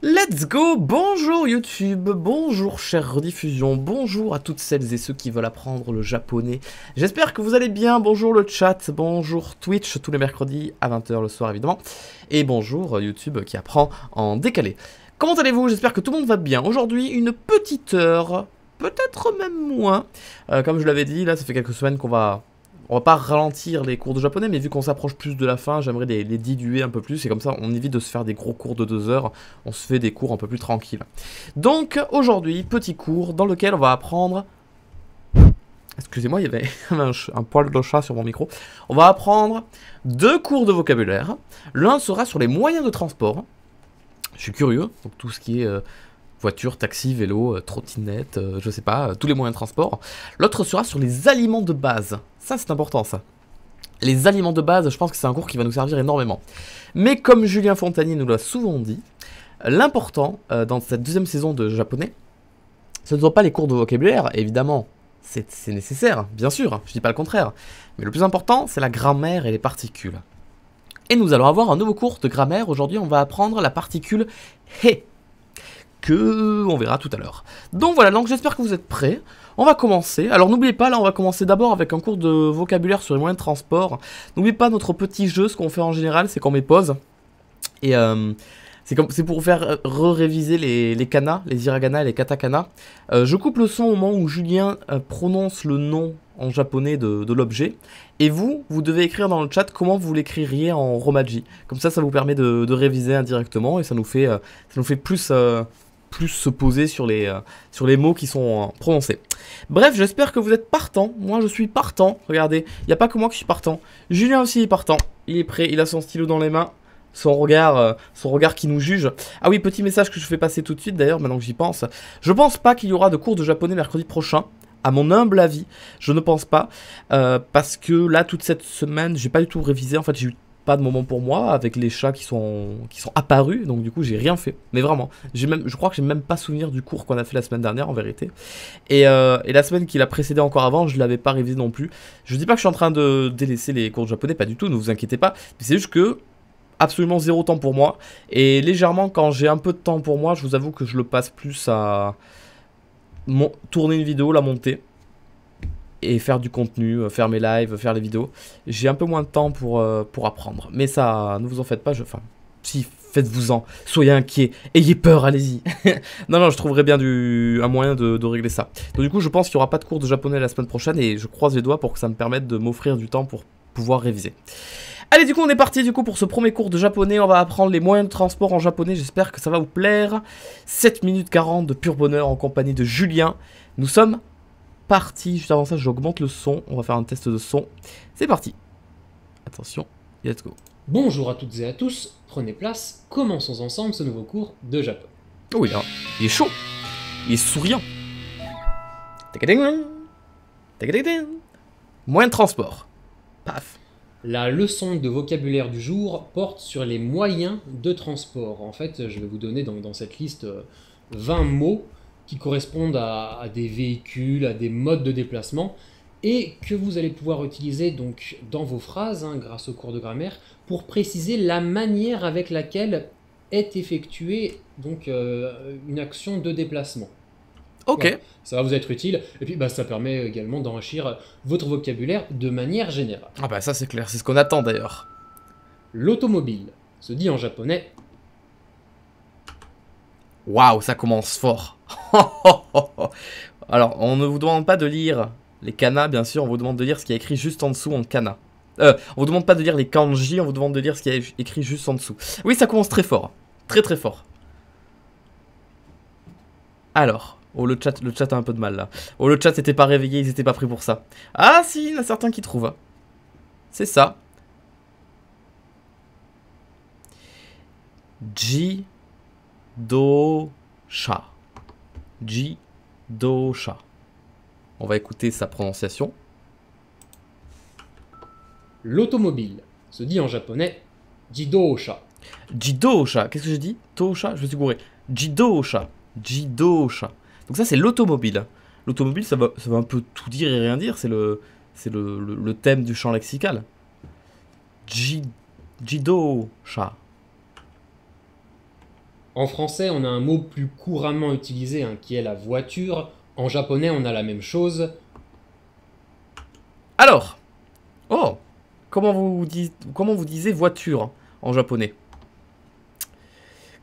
Let's go. Bonjour YouTube, bonjour chère rediffusion, bonjour à toutes celles et ceux qui veulent apprendre le japonais. J'espère que vous allez bien, bonjour le chat, bonjour Twitch tous les mercredis à 20 h le soir évidemment. Et bonjour YouTube qui apprend en décalé. Comment allez-vous? J'espère que tout le monde va bien. Aujourd'hui une petite heure, peut-être même moins. Comme je l'avais dit, là ça fait quelques semaines qu'on va... On va pas ralentir les cours de japonais, mais vu qu'on s'approche plus de la fin, j'aimerais les diluer un peu plus, et comme ça on évite de se faire des gros cours de 2 heures, on se fait des cours un peu plus tranquilles. Donc aujourd'hui, petit cours dans lequel on va apprendre... Excusez-moi, il y avait un poil de chat sur mon micro. On va apprendre 2 cours de vocabulaire. L'un sera sur les moyens de transport. Je suis curieux, donc tout ce qui est... voiture, taxi, vélo, trottinette, je sais pas, tous les moyens de transport. L'autre sera sur les aliments de base. Ça, c'est important, ça. Les aliments de base, je pense que c'est un cours qui va nous servir énormément. Mais comme Julien Fontanier nous l'a souvent dit, l'important dans cette deuxième saison de japonais, ce ne sont pas les cours de vocabulaire, évidemment. C'est nécessaire, bien sûr, je dis pas le contraire. Mais le plus important, c'est la grammaire et les particules. Et nous allons avoir un nouveau cours de grammaire. Aujourd'hui, on va apprendre la particule he, que on verra tout à l'heure. Donc voilà, donc j'espère que vous êtes prêts. On va commencer. Alors n'oubliez pas, là on va commencer d'abord avec un cours de vocabulaire sur les moyens de transport. N'oubliez pas notre petit jeu, ce qu'on fait en général, c'est qu'on met pause. Et c'est pour faire réviser les kana, les hiragana et les katakana. Je coupe le son au moment où Julien prononce le nom en japonais de l'objet. Et vous devez écrire dans le chat comment vous l'écririez en romaji. Comme ça vous permet de réviser indirectement et ça nous fait plus se poser sur les mots qui sont prononcés. Bref, j'espère que vous êtes partant. Moi, je suis partant. Regardez, il n'y a pas que moi qui suis partant. Julien aussi est partant. Il est prêt, il a son stylo dans les mains. Son regard qui nous juge. Ah oui, petit message que je fais passer tout de suite d'ailleurs, maintenant que j'y pense. Je pense pas qu'il y aura de cours de japonais mercredi prochain. À mon humble avis, je ne pense pas. Parce que là, toute cette semaine, j'ai pas du tout révisé. En fait, j'ai eu pas de moment pour moi avec les chats qui sont apparus. Donc du coup, j'ai rien fait. Mais vraiment, je crois que j'ai même pas souvenir du cours qu'on a fait la semaine dernière en vérité. Et la semaine qui l'a précédé encore avant, je l'avais pas révisé non plus. Je dis pas que je suis en train de délaisser les cours de japonais, pas du tout, ne vous inquiétez pas. Mais c'est juste que absolument zéro temps pour moi. Et légèrement, quand j'ai un peu de temps pour moi, je vous avoue que je le passe plus à tourner une vidéo, la monter et faire du contenu, faire mes lives, faire les vidéos. J'ai un peu moins de temps pour apprendre. Mais ça, ne vous en faites pas. Enfin, si, faites-vous-en. Soyez inquiets. Ayez peur, allez-y. Non, je trouverai bien un moyen de régler ça. Donc du coup, je pense qu'il n'y aura pas de cours de japonais la semaine prochaine. Et je croise les doigts pour que ça me permette de m'offrir du temps pour pouvoir réviser. Allez, du coup, on est parti pour ce premier cours de japonais. On va apprendre les moyens de transport en japonais. J'espère que ça va vous plaire. 7 minutes 40 de pur bonheur en compagnie de Julien. Nous sommes partis. Juste avant ça, j'augmente le son. On va faire un test de son. C'est parti. Attention, let's go. Bonjour à toutes et à tous, prenez place, commençons ensemble ce nouveau cours de japonais. Oh, il est chaud. Il est souriant. Moyen de transport. Paf. La leçon de vocabulaire du jour porte sur les moyens de transport. En fait, je vais vous donner dans cette liste 20 mots qui correspondent à des véhicules, à des modes de déplacement, et que vous allez pouvoir utiliser donc dans vos phrases, grâce au cours de grammaire, pour préciser la manière avec laquelle est effectuée donc, une action de déplacement. Ok. Voilà, ça va vous être utile, et puis ça permet également d'enrichir votre vocabulaire de manière générale. Ah bah ça c'est clair, c'est ce qu'on attend d'ailleurs. L'automobile se dit en japonais. Waouh, ça commence fort. Alors, on ne vous demande pas de lire les kana, bien sûr, on vous demande de lire ce qui est écrit juste en dessous en kana. On vous demande pas de lire les kanji, on vous demande de lire ce qui est écrit juste en dessous. Oui, ça commence très fort. Très très fort. Alors, oh le chat a un peu de mal là. Oh le chat n'était pas réveillé, ils étaient pas prêts pour ça. Ah si, il y en a certains qui trouvent. C'est ça. Ji-do-sha. Ji-do-sha. On va écouter sa prononciation. L'automobile se dit en japonais jidosha. Jidosha. Qu'est-ce que j'ai dit? Tosha? Je me suis gouré. Jidosha. Jidosha. Donc ça c'est l'automobile. L'automobile ça va un peu tout dire et rien dire. C'est le thème du champ lexical. Jidosha. En français, on a un mot plus couramment utilisé hein, qui est la voiture. En japonais, on a la même chose. Alors, oh, comment vous disiez voiture en japonais?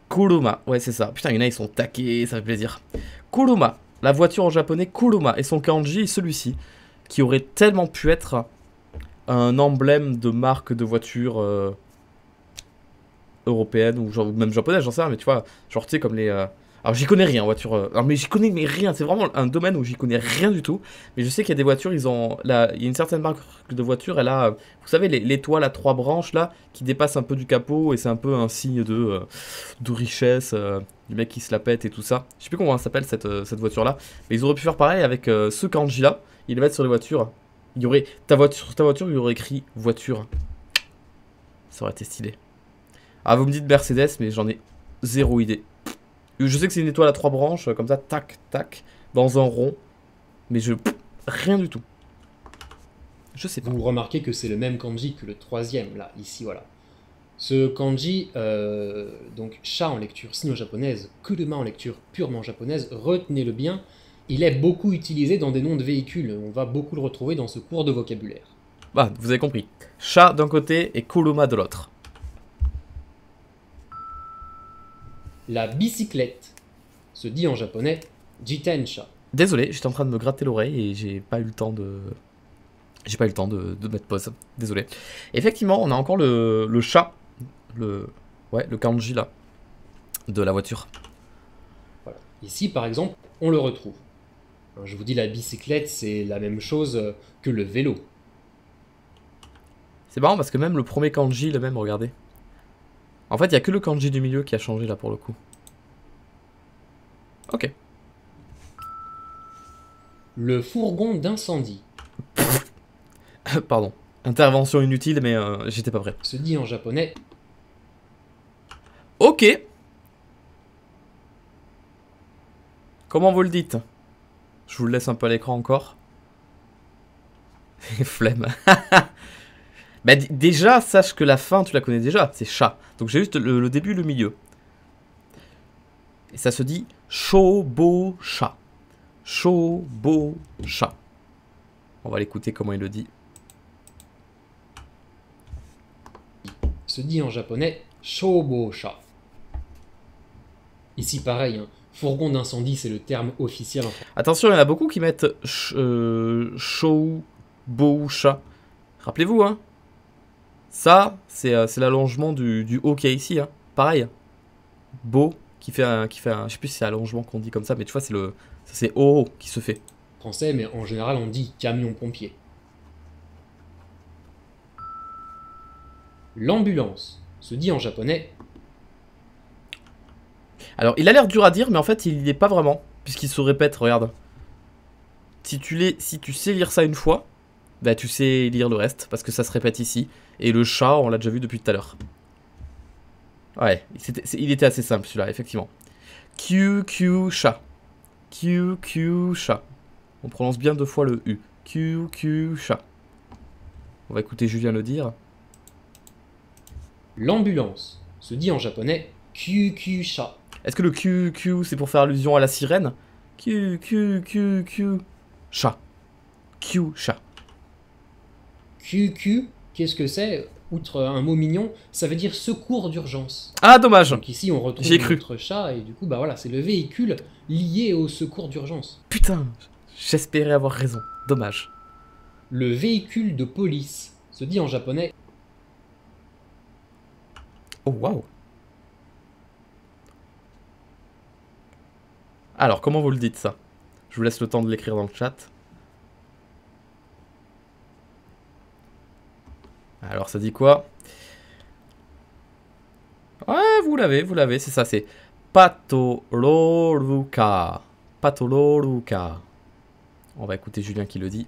Kuruma, ouais c'est ça. Putain, il y en a, ils sont taqués, ça fait plaisir. Kuruma, la voiture en japonais, Kuruma. Et son kanji est celui-ci, qui aurait tellement pu être un emblème de marque de voiture européenne ou genre, même japonaise, j'en sais rien, mais tu vois, genre tu sais comme les... Alors j'y connais rien en voiture, alors, mais j'y connais mais rien, c'est vraiment un domaine où j'y connais rien du tout, mais je sais qu'il y a des voitures, ils ont... Là, il y a une certaine marque de voiture, elle a, vous savez, l'étoile à 3 branches là, qui dépasse un peu du capot, et c'est un peu un signe de richesse, du mec qui se la pète et tout ça. Je sais plus comment elle s'appelle cette voiture là, mais ils auraient pu faire pareil avec ce kanji là, ils le mettent sur les voitures. Il y aurait sur ta voiture, il y aurait écrit voiture. Ça aurait été stylé. Ah, vous me dites Mercedes, mais j'en ai zéro idée. Je sais que c'est une étoile à 3 branches, comme ça, tac, tac, dans un rond. Mais rien du tout. Je sais pas. Vous remarquez que c'est le même kanji que le troisième, là, ici, voilà. Ce kanji, donc sha en lecture sino-japonaise, kuruma en lecture purement japonaise, retenez-le bien, il est beaucoup utilisé dans des noms de véhicules. On va beaucoup le retrouver dans ce cours de vocabulaire. Bah, vous avez compris. Sha d'un côté et kuruma de l'autre. La bicyclette se dit en japonais jitensha. Désolé, j'étais en train de me gratter l'oreille et j'ai pas eu le temps de... J'ai pas eu le temps de mettre pause. Désolé. Effectivement, on a encore le sha. Ouais, le kanji là. De la voiture. Voilà. Ici, par exemple, on le retrouve. Je vous dis, la bicyclette, c'est la même chose que le vélo. C'est marrant parce que même le premier kanji, le même, regardez. En fait, il n'y a que le kanji du milieu qui a changé là pour le coup. Ok. Le fourgon d'incendie Pardon. Intervention inutile, mais j'étais pas prêt. se dit en japonais Ok. Comment vous le dites? Je vous le laisse un peu à l'écran encore. Flemme. Bah déjà, sache que la fin, tu la connais déjà. C'est chat. Donc j'ai juste le début et le milieu. Et ça se dit Shobo-sha. Shobo-sha. On va l'écouter comment il le dit. se dit en japonais shobosha. Ici, pareil, hein, fourgon d'incendie, c'est le terme officiel. Attention, il y en a beaucoup qui mettent Shobo-sha. Rappelez-vous, hein. Ça, c'est l'allongement du O qu'il y a ici. Hein. Pareil. Bo qui fait un. Je sais plus si c'est l'allongement qu'on dit comme ça, mais tu vois, c'est O qui se fait. Français, mais en général, on dit camion-pompier. L'ambulance se dit en japonais. Alors, il a l'air dur à dire, mais en fait, il n'y est pas vraiment. Puisqu'il se répète, regarde. Si tu sais lire ça une fois, bah tu sais lire le reste, parce que ça se répète ici. Et le chat, on l'a déjà vu depuis tout à l'heure. Ouais, il était assez simple celui-là, effectivement. Q-Q-Chat. Q-Q-Chat. On prononce bien 2 fois le U. Q-Q-Chat. On va écouter Julien le dire. L'ambulance se dit en japonais Q-Q-Sha. Est-ce que le Q-Q c'est pour faire allusion à la sirène? Q-Q-Q-Q. Chat. Q-Chat. Q-Q, qu'est-ce que c'est? Outre un mot mignon, ça veut dire secours d'urgence. Ah, dommage. Donc ici, on retrouve notre chat, et du coup, bah voilà, c'est le véhicule lié au secours d'urgence. Putain, j'espérais avoir raison. Dommage. Le véhicule de police se dit en japonais. Oh, waouh. Alors, comment vous le dites ça? Je vous laisse le temps de l'écrire dans le chat. Alors, ça dit quoi? Ouais, vous l'avez, c'est ça, c'est Patoloruka. Patoloruka. On va écouter Julien qui le dit.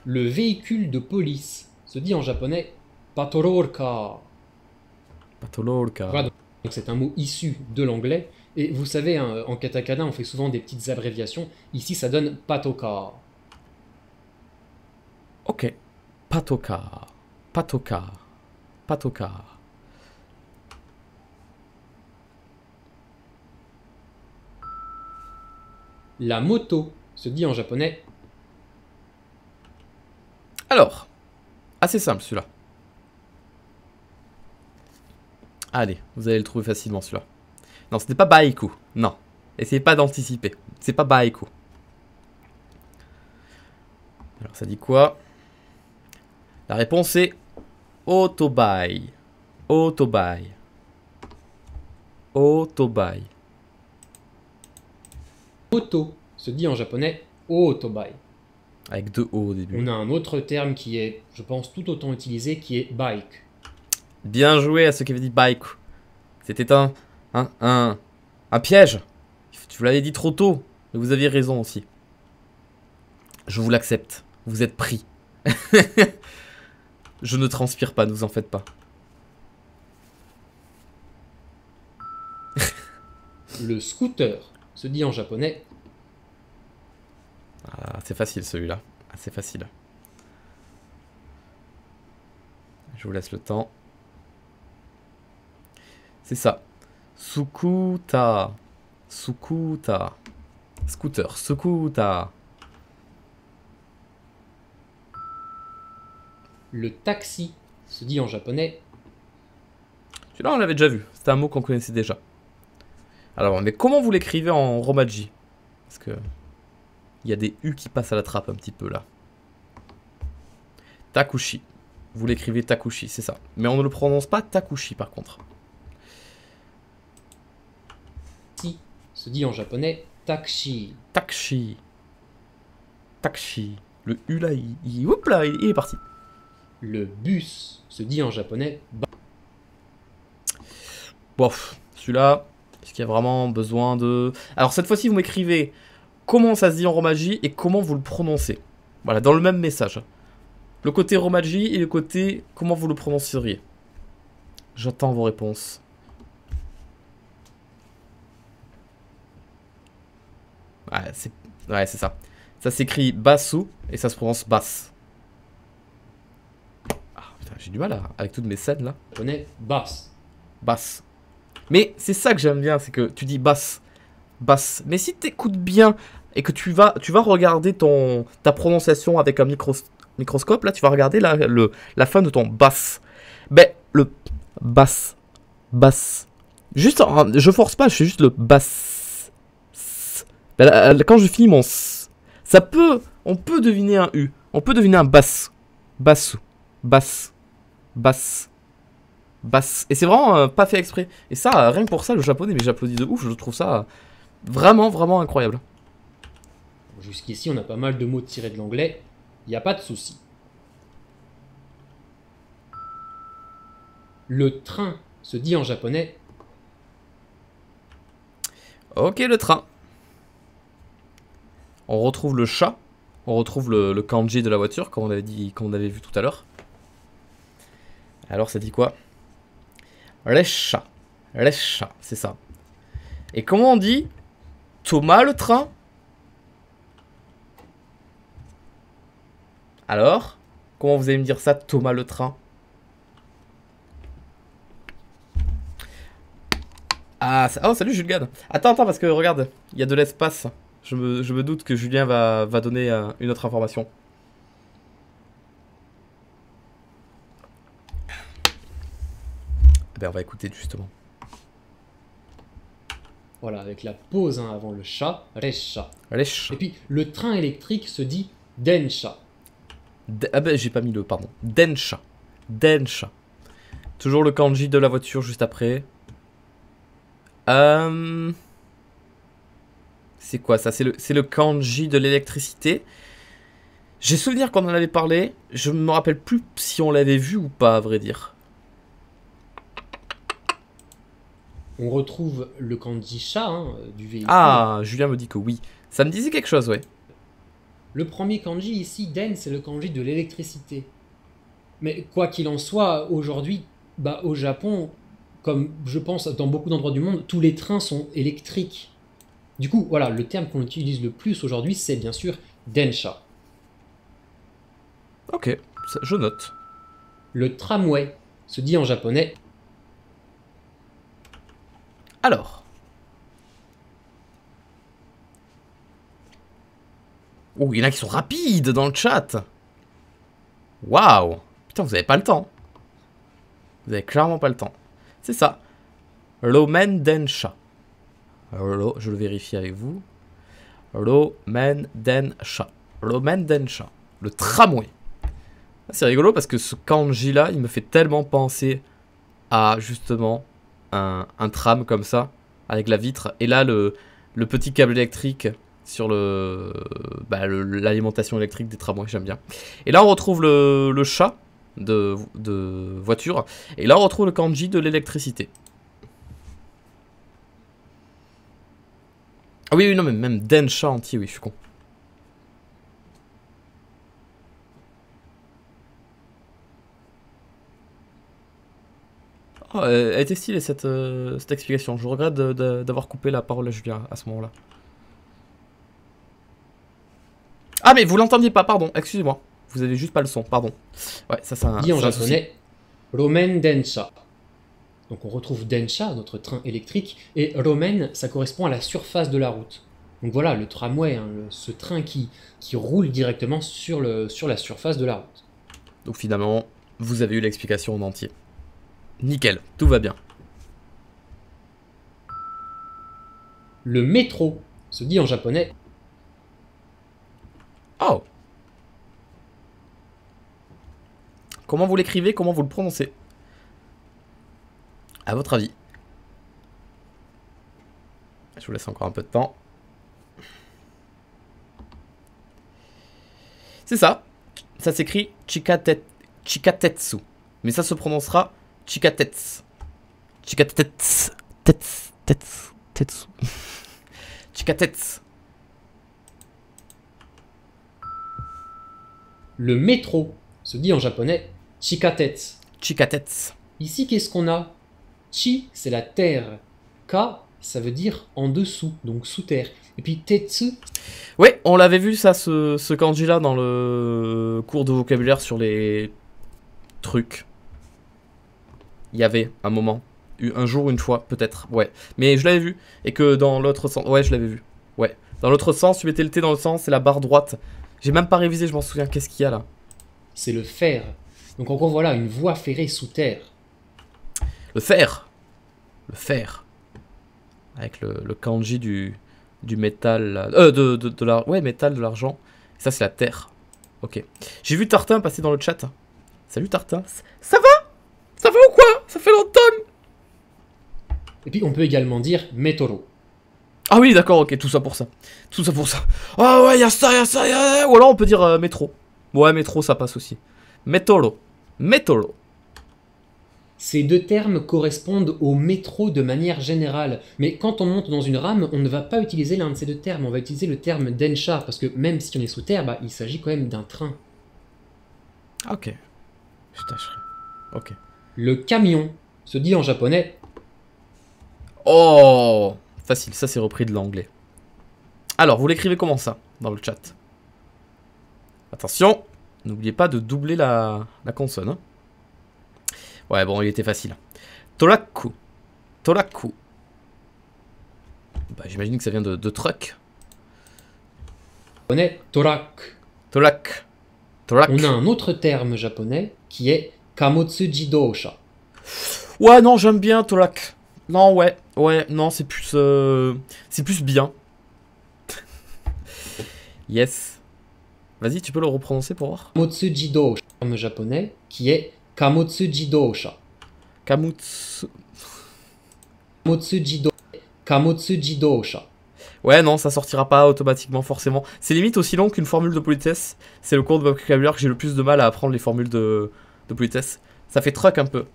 Le véhicule de police se dit en japonais Patolorka. Patolorka. Voilà, donc c'est un mot issu de l'anglais. Et vous savez, hein, en katakana, on fait souvent des petites abréviations. Ici, ça donne Patoka. Ok. Patoka. Patoka. Patoka. La moto se dit en japonais. Alors, assez simple celui-là. Allez, vous allez le trouver facilement celui-là. Non, ce n'est pas Baiku. Non. Essayez pas d'anticiper. C'est pas Baiku. Alors, ça dit quoi? La réponse est Otobai. Otobai. Otobai. Moto se dit en japonais otobai. Avec deux O au début. On a un autre terme qui est, je pense, tout autant utilisé, qui est bike. Bien joué à ceux qui avaient dit Baiku. C'était un piège. Tu vous l'avez dit trop tôt. Mais vous aviez raison aussi. Je vous l'accepte. Vous êtes pris. Je ne transpire pas, ne vous en faites pas. Le scooter se dit en japonais. Ah, c'est facile celui-là. C'est facile. Je vous laisse le temps. C'est ça. Sukuta. Sukuta. Scooter. Sukuta. Le taxi se dit en japonais. Celui-là, on l'avait déjà vu. C'était un mot qu'on connaissait déjà. Alors, mais comment vous l'écrivez en romaji? Parce que il y a des U qui passent à la trappe un petit peu là. Takushi. Vous l'écrivez Takushi, c'est ça. Mais on ne le prononce pas Takushi par contre. Si se dit en japonais taxi. Taxi. Taxi. Le U là, oups là, il est parti. Le bus se dit en japonais. Bof, celui-là, est-ce qu'il y a vraiment besoin de... Alors cette fois-ci, vous m'écrivez comment ça se dit en romaji et comment vous le prononcez. Voilà, dans le même message. Le côté romaji et le côté comment vous le prononceriez. J'attends vos réponses. Ouais, c'est ça. Ça s'écrit basu et ça se prononce basse. Ah putain, j'ai du mal avec toutes mes scènes là. Japonais basse. Basse. Mais c'est ça que j'aime bien, c'est que tu dis basse. Basse. Mais si t'écoutes bien et que tu vas regarder ta prononciation avec un microscope, là tu vas regarder la fin de ton basse. Ben, le basse. Basse. Juste, je force pas, je fais juste le basse. Ben, là, quand je finis mon s, on peut deviner un U. On peut deviner un basse. Basse. Basse. Basse. Basse. Et c'est vraiment pas fait exprès. Et ça, rien que pour ça, le japonais, mais j'applaudis de ouf, je trouve ça vraiment, vraiment incroyable. Jusqu'ici, on a pas mal de mots tirés de l'anglais. Il n'y a pas de souci. Le train se dit en japonais. Ok, le train. On retrouve le chat. On retrouve le kanji de la voiture, comme on avait dit, comme on avait vu tout à l'heure. Alors, ça dit quoi? Resha. Resha, c'est ça. Et comment on dit Thomas le train? Alors, comment vous allez me dire ça, Thomas le train? Ah, oh, salut Julien. Attends, parce que regarde, il y a de l'espace. Je me doute que Julien va donner une autre information. Ben, on va écouter justement. Voilà, avec la pause avant le chat, resha. Resha. Et puis, le train électrique se dit densha. Ah ben, j'ai pas mis le, pardon. Densha. Densha. Toujours le kanji de la voiture juste après. C'est quoi ça? C'est le kanji de l'électricité. J'ai souvenir qu'on en avait parlé. Je me rappelle plus si on l'avait vu ou pas, à vrai dire. On retrouve le kanji sha du véhicule. Ah, Julien me dit que oui. Ça me disait quelque chose, ouais. Le premier kanji ici, den, c'est le kanji de l'électricité. Mais quoi qu'il en soit, aujourd'hui, au Japon, comme je pense dans beaucoup d'endroits du monde, tous les trains sont électriques. Du coup, voilà, le terme qu'on utilise le plus aujourd'hui, c'est bien sûr densha. Ok, je note. Le tramway se dit en japonais. Alors. Oh, il y en a qui sont rapides dans le chat. Waouh. Putain, vous avez pas le temps. Vous avez clairement pas le temps. C'est ça. Romendensha. Je le vérifie avec vous. Romendensha. Romendensha. Le tramway. C'est rigolo parce que ce kanji là, il me fait tellement penser à justement un tram comme ça, avec la vitre. Et là, le petit câble électrique sur l'alimentation électrique des tramways, j'aime bien. Et là, on retrouve le chat de voiture. Et là, on retrouve le kanji de l'électricité. Ah oui, non, mais même Densha entier, oui, je suis con. Oh, elle était stylée cette explication. Je regrette d'avoir coupé la parole à Julien à ce moment-là. Ah, mais vous l'entendiez pas, pardon, excusez-moi. Vous avez juste pas le son, pardon. Ouais, ça c'est un. Dit en japonais Romen Densha. Donc on retrouve Densha, notre train électrique, et Romen, ça correspond à la surface de la route. Donc voilà, le tramway, hein, ce train qui roule directement sur la surface de la route. Donc finalement, vous avez eu l'explication en entier. Nickel, tout va bien. Le métro se dit en japonais. Oh. Comment vous l'écrivez? Comment vous le prononcez? À votre avis? Je vous laisse encore un peu de temps. C'est ça. Ça s'écrit Chikatetsu. Mais ça se prononcera Chikatetsu. Chikatetsu. Tetsu. Chikatetsu. Le métro se dit en japonais Chikatetsu. Chikatetsu. Ici, qu'est-ce qu'on a? Chi, c'est la terre. Ka, ça veut dire en dessous, donc sous terre. Et puis tetsu. Oui, on l'avait vu ça, ce kanji-là, dans le cours de vocabulaire sur les trucs. Il y avait un moment. Un jour, une fois, peut-être. Ouais. Mais je l'avais vu. Et que dans l'autre sens. Ouais, je l'avais vu. Ouais. Dans l'autre sens, tu mettais le T dans le sens, c'est la barre droite. J'ai même pas révisé, je m'en souviens. Qu'est-ce qu'il y a là? C'est le fer. Donc en gros, voilà, une voie ferrée sous terre. Le fer. Le fer. Avec le kanji du métal. Ouais, métal, de l'argent. Ça, c'est la terre. Ok. J'ai vu Tartin passer dans le chat. Salut Tartin. Ça va? Ça va ou quoi? Ça fait longtemps. Et puis on peut également dire métoro. Ah oui, d'accord, ok, tout ça pour ça. Tout ça pour ça. Ah ouais, y'a ça, y'a ça, y'a... Ou alors on peut dire métro. Ouais, métro, ça passe aussi. Métoro. Métoro. Ces deux termes correspondent au métro de manière générale. Mais quand on monte dans une rame, on ne va pas utiliser l'un de ces deux termes. On va utiliser le terme densha. Parce que même si on est sous terre, bah, il s'agit quand même d'un train. Ok. Je tâcherai. Ok. Le camion se dit en japonais. Oh, facile, ça c'est repris de l'anglais. Alors, vous l'écrivez comment ça, dans le chat? Attention, n'oubliez pas de doubler la consonne. Hein. Ouais, bon, il était facile. Toraku. Toraku. Bah, j'imagine que ça vient de truck. Japonais, torak. Torak. Torak. On a un autre terme japonais qui est kamotsu jidosha. Ouais, non, j'aime bien Torak. Non, ouais, non, c'est plus bien. Yes. Vas-y, tu peux le reprononcer pour voir. Kamotsu jidosha, terme japonais qui est kamotsu jidosha. Kamutsu. Kamotsu jidosha. Ouais, non, ça sortira pas automatiquement, forcément. C'est limite aussi long qu'une formule de politesse. C'est le cours de vocabulaire que j'ai le plus de mal à apprendre, les formules de politesse. Ça fait truc un peu.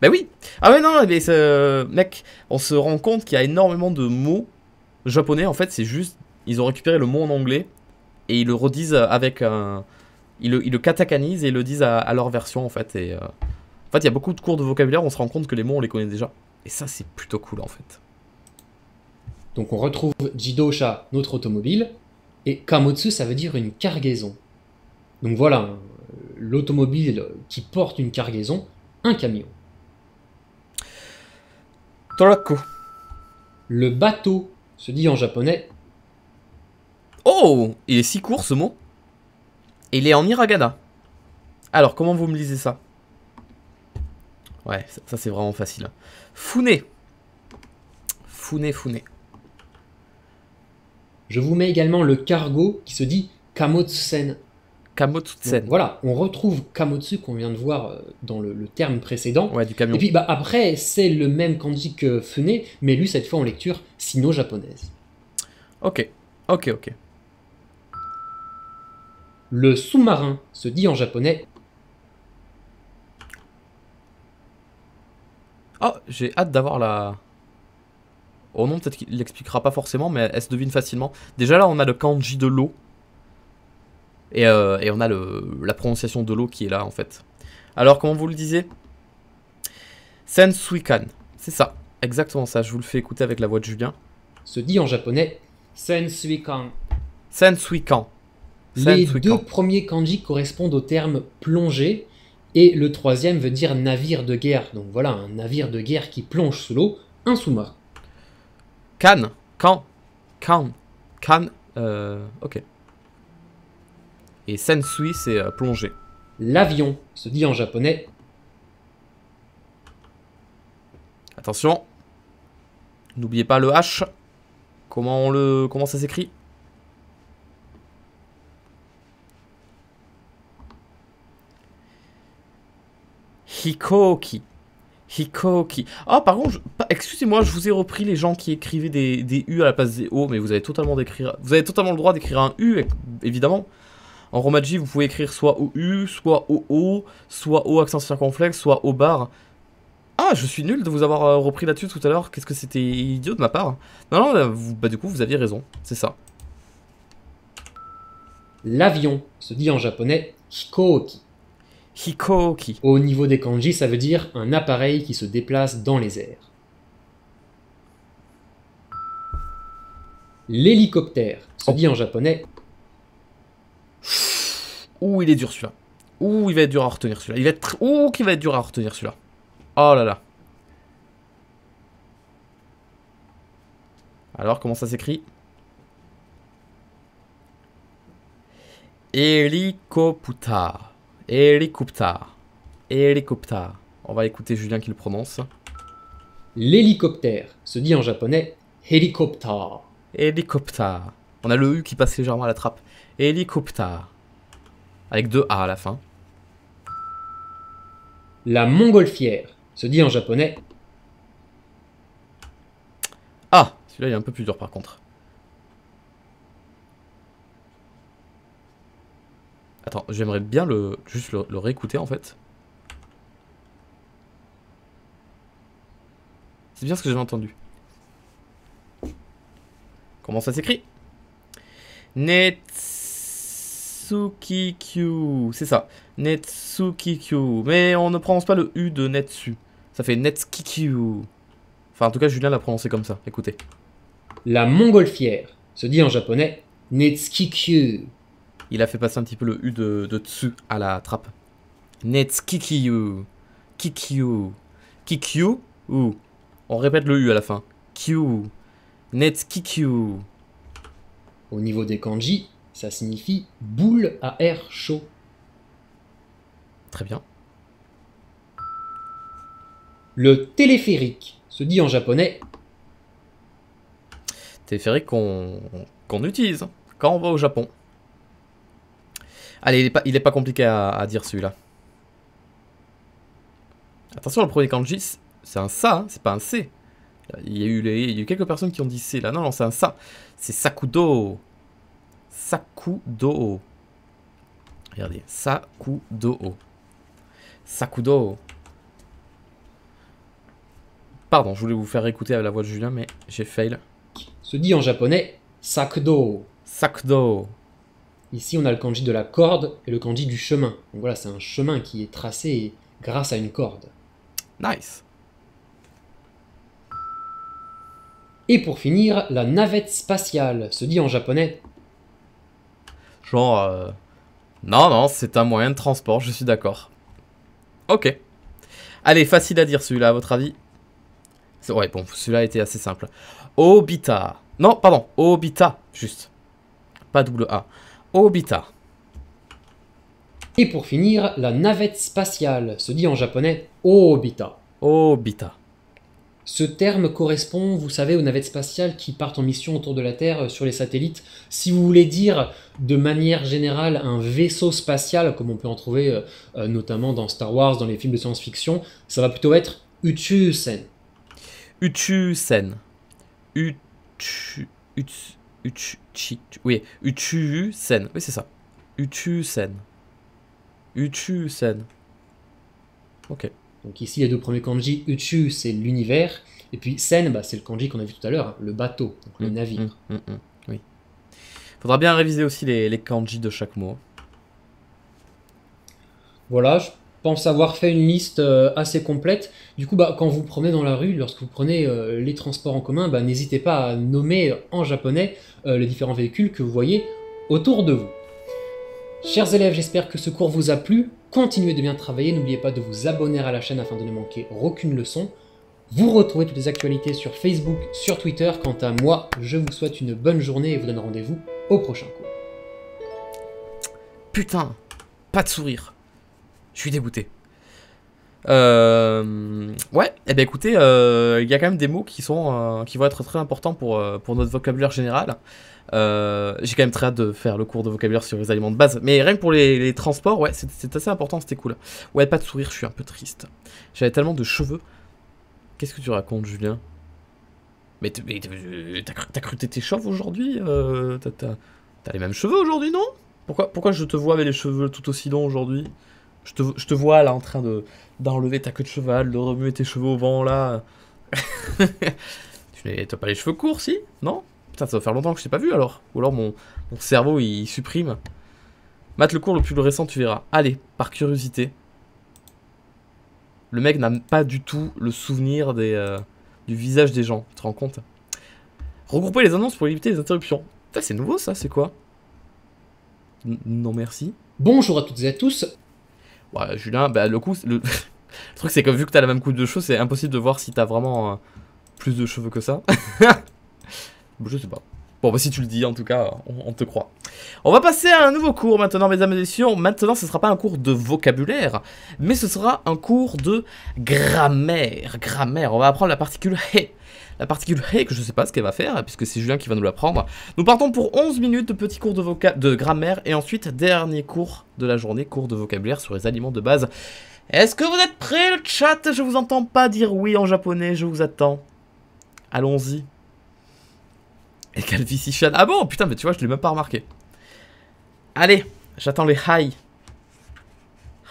Bah oui. Ah ouais, non, mais mec, on se rend compte qu'il y a énormément de mots japonais. En fait, c'est juste, ils ont récupéré le mot en anglais et ils le redisent avec un... Ils le katakanisent et ils le disent à leur version, en fait. Et, en fait, il y a beaucoup de cours de vocabulaire, on se rend compte que les mots, on les connaît déjà. Et ça, c'est plutôt cool, en fait. Donc on retrouve jidosha, notre automobile, et kamotsu, ça veut dire une cargaison. Donc voilà, l'automobile qui porte une cargaison, un camion. Toraku. Le bateau se dit en japonais. Oh, il est si court ce mot. Et il est en hiragana. Alors, comment vous me lisez ça? Ouais, ça c'est vraiment facile. Fune. Fune, fune. Je vous mets également le cargo qui se dit Kamotsusen. Kamotsusen. Donc, voilà, on retrouve Kamotsu qu'on vient de voir dans le terme précédent. Ouais, du camion. Et puis bah, après, c'est le même kanji que Fune, mais lu cette fois en lecture sino-japonaise. Ok, ok, ok. Le sous-marin se dit en japonais. Oh, j'ai hâte d'avoir la... Oh non, peut-être qu'il l'expliquera pas forcément, mais elle se devine facilement. Déjà là, on a le kanji de l'eau. Et on a la prononciation de l'eau qui est là, en fait. Alors, comment vous le disiez? Sensuikan. C'est ça, exactement ça. Je vous le fais écouter avec la voix de Julien. Se dit en japonais Sensuikan. Sensuikan. Les deux premiers kanji correspondent au terme plongée, et le troisième veut dire navire de guerre. Donc voilà, un navire de guerre qui plonge sous l'eau, un sous-marin. Kan, ok. Et sensui, c'est plonger. L'avion se dit en japonais. Attention. N'oubliez pas le H. Comment ça s'écrit? Hikoki. Hikoki. Ah, par contre, excusez-moi, je vous ai repris les gens qui écrivaient des U à la place des O, mais vous avez totalement le droit d'écrire un U, évidemment. En romaji, vous pouvez écrire soit OU, soit OO, soit O accent circonflexe, soit O bar. Ah, je suis nul de vous avoir repris là-dessus tout à l'heure. Qu'est-ce que c'était idiot de ma part. Non, non, du coup, vous aviez raison. C'est ça. L'avion se dit en japonais hikoki. Hikoki. Au niveau des kanji, ça veut dire un appareil qui se déplace dans les airs. L'hélicoptère se dit en japonais. Ouh, il est dur celui-là. Ouh, il va être dur à retenir celui-là. Ouh, qu'il va être dur à retenir celui-là. Oh là là. Alors, comment ça s'écrit? Hélicoptère. Hélicoptère. Hélicoptère. On va écouter Julien qui le prononce. L'hélicoptère se dit en japonais hélicoptère. Hélicoptère. On a le U qui passe légèrement à la trappe. Hélicoptère. Avec deux A à la fin. La montgolfière se dit en japonais. Ah, celui-là il est un peu plus dur par contre. Attends, j'aimerais bien juste le réécouter en fait. C'est bien ce que j'ai entendu. Comment ça s'écrit? Netsukikyu. C'est ça. Netsukikyu. Mais on ne prononce pas le U de Netsu. Ça fait Netskikyu. Enfin, en tout cas, Julien l'a prononcé comme ça. Écoutez. La montgolfière se dit en japonais Netskikyu. Il a fait passer un petit peu le U de Tsu à la trappe. Netskikyu. Kikyu. Kikyu. Ou. On répète le U à la fin. Kyu. Netskikyu. Au niveau des kanji, ça signifie boule à air chaud. Très bien. Le téléphérique se dit en japonais. Téléphérique qu'on utilise quand on va au Japon. Allez, il est pas compliqué à dire celui-là. Attention, le premier kanji, c'est un sa, hein, c'est pas un C. Il y a eu quelques personnes qui ont dit C là. Non, c'est un sa. C'est Sakudo. Sakudo. Regardez, Sakudo. Sakudo. Pardon, je voulais vous faire écouter avec la voix de Julien, mais j'ai fail. Se dit en japonais sakudo. Sakudo. Ici, on a le kanji de la corde et le kanji du chemin. Donc voilà, c'est un chemin qui est tracé grâce à une corde. Nice. Et pour finir, la navette spatiale se dit en japonais. Genre, non, c'est un moyen de transport, je suis d'accord. Ok. Allez, facile à dire celui-là, à votre avis? Ouais, bon, celui-là a été assez simple. Obita. Non, pardon, Obita, juste. pas double A. Obita. Et pour finir, la navette spatiale se dit en japonais Obita. Obita. Ce terme correspond, vous savez, aux navettes spatiales qui partent en mission autour de la Terre sur les satellites. Si vous voulez dire de manière générale un vaisseau spatial, comme on peut en trouver notamment dans Star Wars, dans les films de science-fiction, ça va plutôt être Uchusen. Uchusen. Oui, Uchusen. Oui, c'est ça. Uchusen. Uchusen. Ok. Donc ici, les deux premiers kanji, Uchu, c'est l'univers, et puis Sen, bah, c'est le kanji qu'on a vu tout à l'heure, hein, le bateau, donc le navire. Oui. Faudra bien réviser aussi les kanji de chaque mot. Voilà, je pense avoir fait une liste assez complète. Du coup, bah, quand vous promenez dans la rue, lorsque vous prenez les transports en commun, bah, n'hésitez pas à nommer en japonais les différents véhicules que vous voyez autour de vous. Chers élèves, j'espère que ce cours vous a plu. Continuez de bien travailler, n'oubliez pas de vous abonner à la chaîne afin de ne manquer aucune leçon. Vous retrouvez toutes les actualités sur Facebook, sur Twitter. Quant à moi, je vous souhaite une bonne journée et vous donne rendez-vous au prochain cours. Putain, pas de sourire. Je suis dégoûté. Ouais, et ben écoutez, il y a quand même des mots qui vont être très importants pour notre vocabulaire général. J'ai quand même très hâte de faire le cours de vocabulaire sur les aliments de base. Mais rien que pour les transports, ouais, c'est assez important, c'était cool. Ouais, pas de sourire, je suis un peu triste. J'avais tellement de cheveux. Qu'est-ce que tu racontes, Julien? Mais t'as cru que t'étais chauve aujourd'hui? T'as les mêmes cheveux aujourd'hui, non? Pourquoi je te vois avec les cheveux tout aussi longs aujourd'hui? Je te vois là en train d'enlever ta queue de cheval, de remuer tes cheveux au vent là. T'as pas les cheveux courts, si? Non? Putain, ça va faire longtemps que je t'ai pas vu alors. Ou alors mon cerveau il supprime. Mate le cours le plus récent, tu verras. Allez, par curiosité. Le mec n'a pas du tout le souvenir du visage des gens, tu te rends compte? Regrouper les annonces pour éviter les interruptions. Putain, c'est nouveau ça, c'est quoi? Non merci. Bonjour à toutes et à tous. Ouais, Julien, bah le coup, le truc c'est que vu que t'as la même coupe de cheveux, c'est impossible de voir si t'as vraiment plus de cheveux que ça. Je sais pas. Bon, bah si tu le dis, en tout cas, on te croit. On va passer à un nouveau cours maintenant, mesdames et messieurs. Maintenant, ce sera pas un cours de vocabulaire, mais ce sera un cours de grammaire. Grammaire, on va apprendre la particule he. La particule he, que je sais pas ce qu'elle va faire, puisque c'est Julien qui va nous l'apprendre. Nous partons pour 11 minutes de petits cours de grammaire, et ensuite, dernier cours de la journée, cours de vocabulaire sur les aliments de base. Est-ce que vous êtes prêts, le chat? Je vous entends pas dire oui en japonais, je vous attends. Allons-y. Et Calvici-chan. Ah bon, putain, mais tu vois, je l'ai même pas remarqué. Allez, j'attends les hi.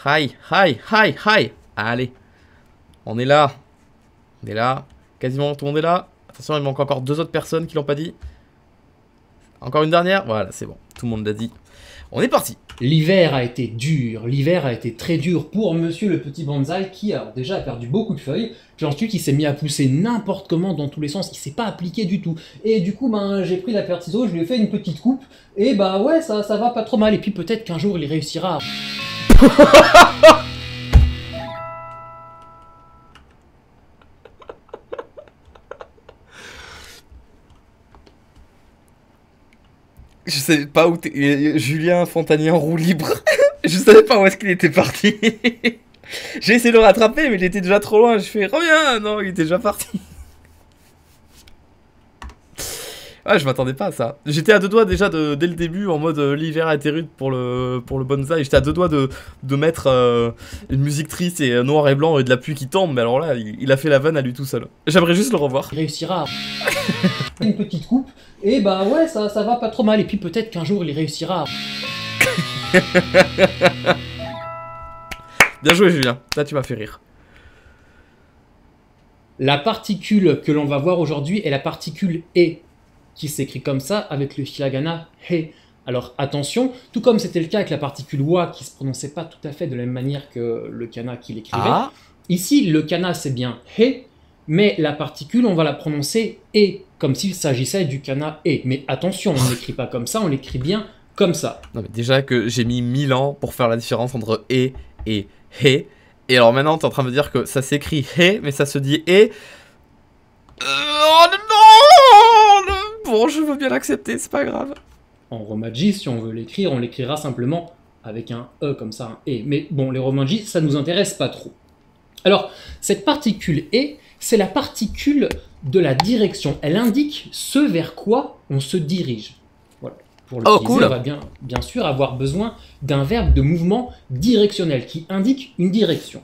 Hi, hi, hi, hi. Allez. On est là. On est là. Quasiment tout le monde est là. Attention, il manque encore 2 autres personnes qui l'ont pas dit. Encore une dernière. Voilà, c'est bon. Tout le monde l'a dit. On est parti. L'hiver a été dur, l'hiver a été très dur pour monsieur le petit bonsaï qui a déjà perdu beaucoup de feuilles, puis ensuite il s'est mis à pousser n'importe comment dans tous les sens, il s'est pas appliqué du tout. Et du coup ben j'ai pris la paire de ciseaux, je lui ai fait une petite coupe, et bah ouais ça va pas trop mal, et puis peut-être qu'un jour il réussira à... Je savais pas où Julien Fontanier en roue libre. Je savais pas où est-ce qu'il était parti. J'ai essayé de le rattraper, mais il était déjà trop loin. Je fais reviens. Non, il était déjà parti. Ah, je m'attendais pas à ça. J'étais à 2 doigts déjà dès le début en mode l'hiver a été rude pour le bonsaï. J'étais à 2 doigts de mettre une musique triste et noir et blanc et de la pluie qui tombe. Mais alors là, il a fait la vanne à lui tout seul. J'aimerais juste le revoir. Il réussira à... une petite coupe, et bah ouais ça va pas trop mal, et puis peut-être qu'un jour il réussira à... Bien joué Julien, là tu m'as fait rire. La particule que l'on va voir aujourd'hui est la particule E, qui s'écrit comme ça avec le hiragana he. Alors attention, tout comme c'était le cas avec la particule wa qui se prononçait pas tout à fait de la même manière que le kana qui l'écrivait, ici le kana c'est bien he, mais la particule on va la prononcer e, comme s'il s'agissait du kana e. Mais attention, on n'écrit pas comme ça, on l'écrit bien comme ça. Non mais déjà que j'ai mis 1000 ans pour faire la différence entre e et he, et alors maintenant t'es en train de me dire que ça s'écrit he, mais ça se dit e. Oh non, bon, je veux bien l'accepter, c'est pas grave. En romaji, si on veut l'écrire, on l'écrira simplement avec un E comme ça, un E. Mais bon, les romaji, ça ne nous intéresse pas trop. Alors, cette particule E, c'est la particule de la direction. Elle indique ce vers quoi on se dirige. Voilà. Pour l'utiliser, cool. on va bien sûr avoir besoin d'un verbe de mouvement directionnel qui indique une direction.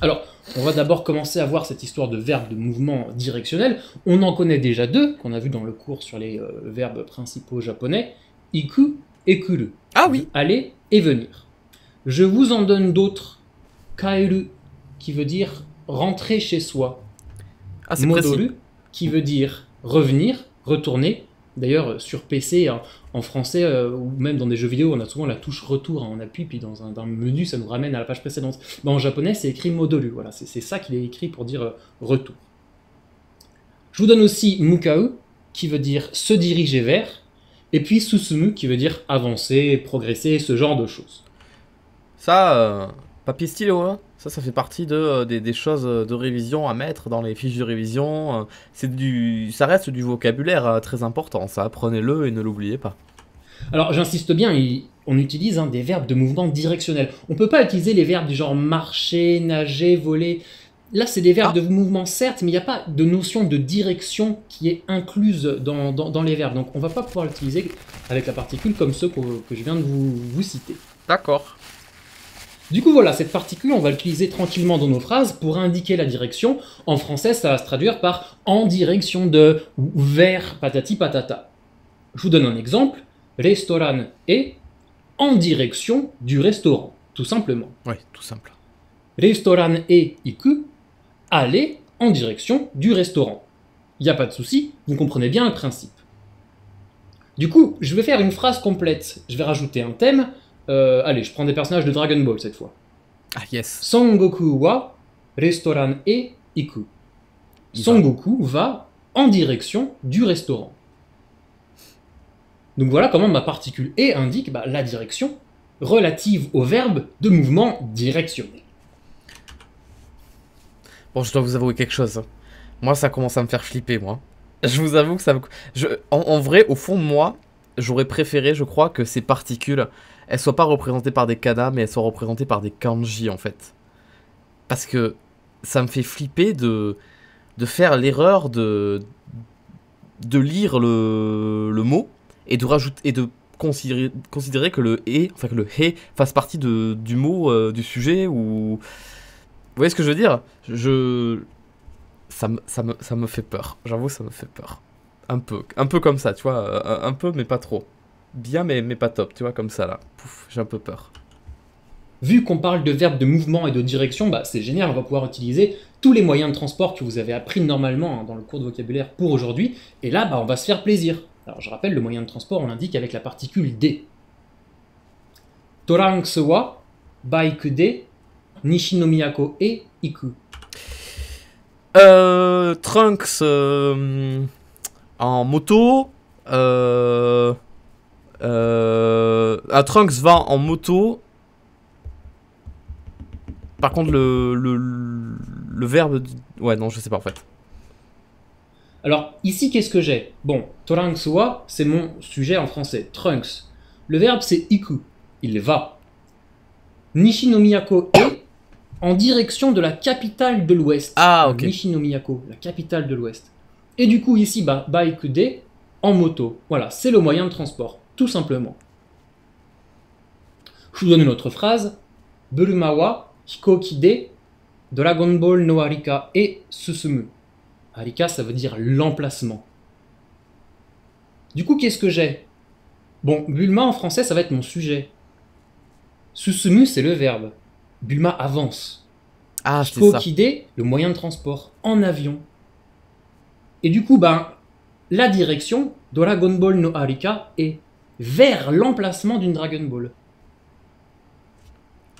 Alors, on va d'abord commencer à voir cette histoire de verbe de mouvement directionnel. On en connaît déjà deux, qu'on a vu dans le cours sur les verbes principaux japonais, iku et kuru. Ah oui. Aller et venir. Je vous en donne d'autres. Kaeru, qui veut dire rentrer chez soi. Ah, c'est précis. Modoru, qui veut dire revenir, retourner. D'ailleurs, sur PC, en français, ou même dans des jeux vidéo, on a souvent la touche retour. On appuie, puis dans un menu, ça nous ramène à la page précédente. Mais en japonais, c'est écrit modoru. Voilà, c'est ça qu'il est écrit pour dire retour. Je vous donne aussi mukau, qui veut dire se diriger vers. Et puis susumu, qui veut dire avancer, progresser, ce genre de choses. Ça, papier stylo, hein. Ça fait partie des choses de révision à mettre dans les fiches de révision. Ça reste du vocabulaire très important, ça, apprenez-le et ne l'oubliez pas. Alors j'insiste bien, on utilise des verbes de mouvement directionnel. On ne peut pas utiliser les verbes du genre marcher, nager, voler. Là, c'est des verbes de mouvement, certes, mais il n'y a pas de notion de direction qui est incluse dans les verbes. Donc on ne va pas pouvoir l'utiliser avec la particule comme ceux que je viens de vous citer. D'accord. Du coup, voilà, cette particule, on va l'utiliser tranquillement dans nos phrases pour indiquer la direction. En français, ça va se traduire par en direction de ou vers patati patata. Je vous donne un exemple. Restaurant est en direction du restaurant, tout simplement. Oui, tout simple. Restaurant est iku, aller en direction du restaurant. Il n'y a pas de souci, vous comprenez bien le principe. Du coup, je vais faire une phrase complète. Je vais rajouter un thème. Allez, je prends des personnages de Dragon Ball cette fois. Ah yes. Son Goku wa restaurant e iku. Son Goku va en direction du restaurant. Donc voilà comment ma particule e indique la direction relative au verbe de mouvement directionnel. Bon, je dois vous avouer quelque chose. Moi, ça commence à me faire flipper, moi. Je vous avoue que ça me... En vrai, au fond de moi, j'aurais préféré, je crois, que ces particules, elles soient pas représentées par des kanas, mais elles soient représentées par des kanji, en fait. Parce que ça me fait flipper de faire l'erreur de lire le mot et de rajouter et de considérer que le e, enfin que le he fasse partie du mot, du sujet, ou... Vous voyez ce que je veux dire? Ça me fait peur. J'avoue, ça me fait peur. Un peu comme ça, tu vois. Un peu, mais pas trop. Bien, mais pas top, tu vois, comme ça, là. Pouf, j'ai un peu peur. Vu qu'on parle de verbes de mouvement et de direction, c'est génial, on va pouvoir utiliser tous les moyens de transport que vous avez appris normalement dans le cours de vocabulaire pour aujourd'hui. Et là, on va se faire plaisir. Alors, je rappelle, le moyen de transport, on l'indique avec la particule D. Toranks wa bike de Nishinomiyako e iku. Trunks en moto. Trunks va en moto. Par contre, le verbe... Ouais, non, je sais pas en fait. Alors, ici, qu'est-ce que j'ai? Bon, Trunks wa, c'est mon sujet en français. Trunks. Le verbe, c'est iku. Il va. Nishinomiyako e, en direction de la capitale de l'Ouest. Ah, ok. Nishinomiyako, la capitale de l'Ouest. Et du coup, ici, bike de, en moto. Voilà, c'est le moyen de transport, tout simplement. Je vous donne une autre phrase. Buruma wa hikoki de Dragon Ball no Arika e susumu. Arika, ça veut dire l'emplacement. Du coup, qu'est-ce que j'ai? Bon, Bulma en français, ça va être mon sujet. Susumu, c'est le verbe. Bulma avance. Ah, c'est ça. Hikokide, le moyen de transport, en avion. Et du coup, la direction, Dragon Ball no Arika, est vers l'emplacement d'une Dragon Ball.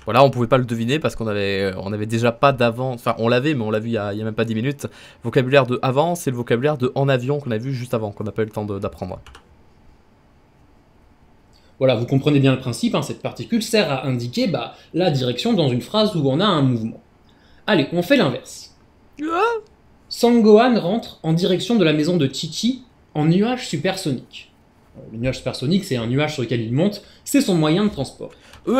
Voilà, on pouvait pas le deviner parce qu'on avait déjà pas d'avant. Enfin, on l'avait, mais on l'a vu il y a même pas 10 minutes. Vocabulaire de avant, c'est le vocabulaire de en avion qu'on a vu juste avant, qu'on n'a pas eu le temps d'apprendre. Voilà, vous comprenez bien le principe, cette particule sert à indiquer la direction dans une phrase où on a un mouvement. Allez, on fait l'inverse. Sangohan rentre en direction de la maison de Chichi en nuage supersonique. Le nuage supersonique, c'est un nuage sur lequel il monte, c'est son moyen de transport.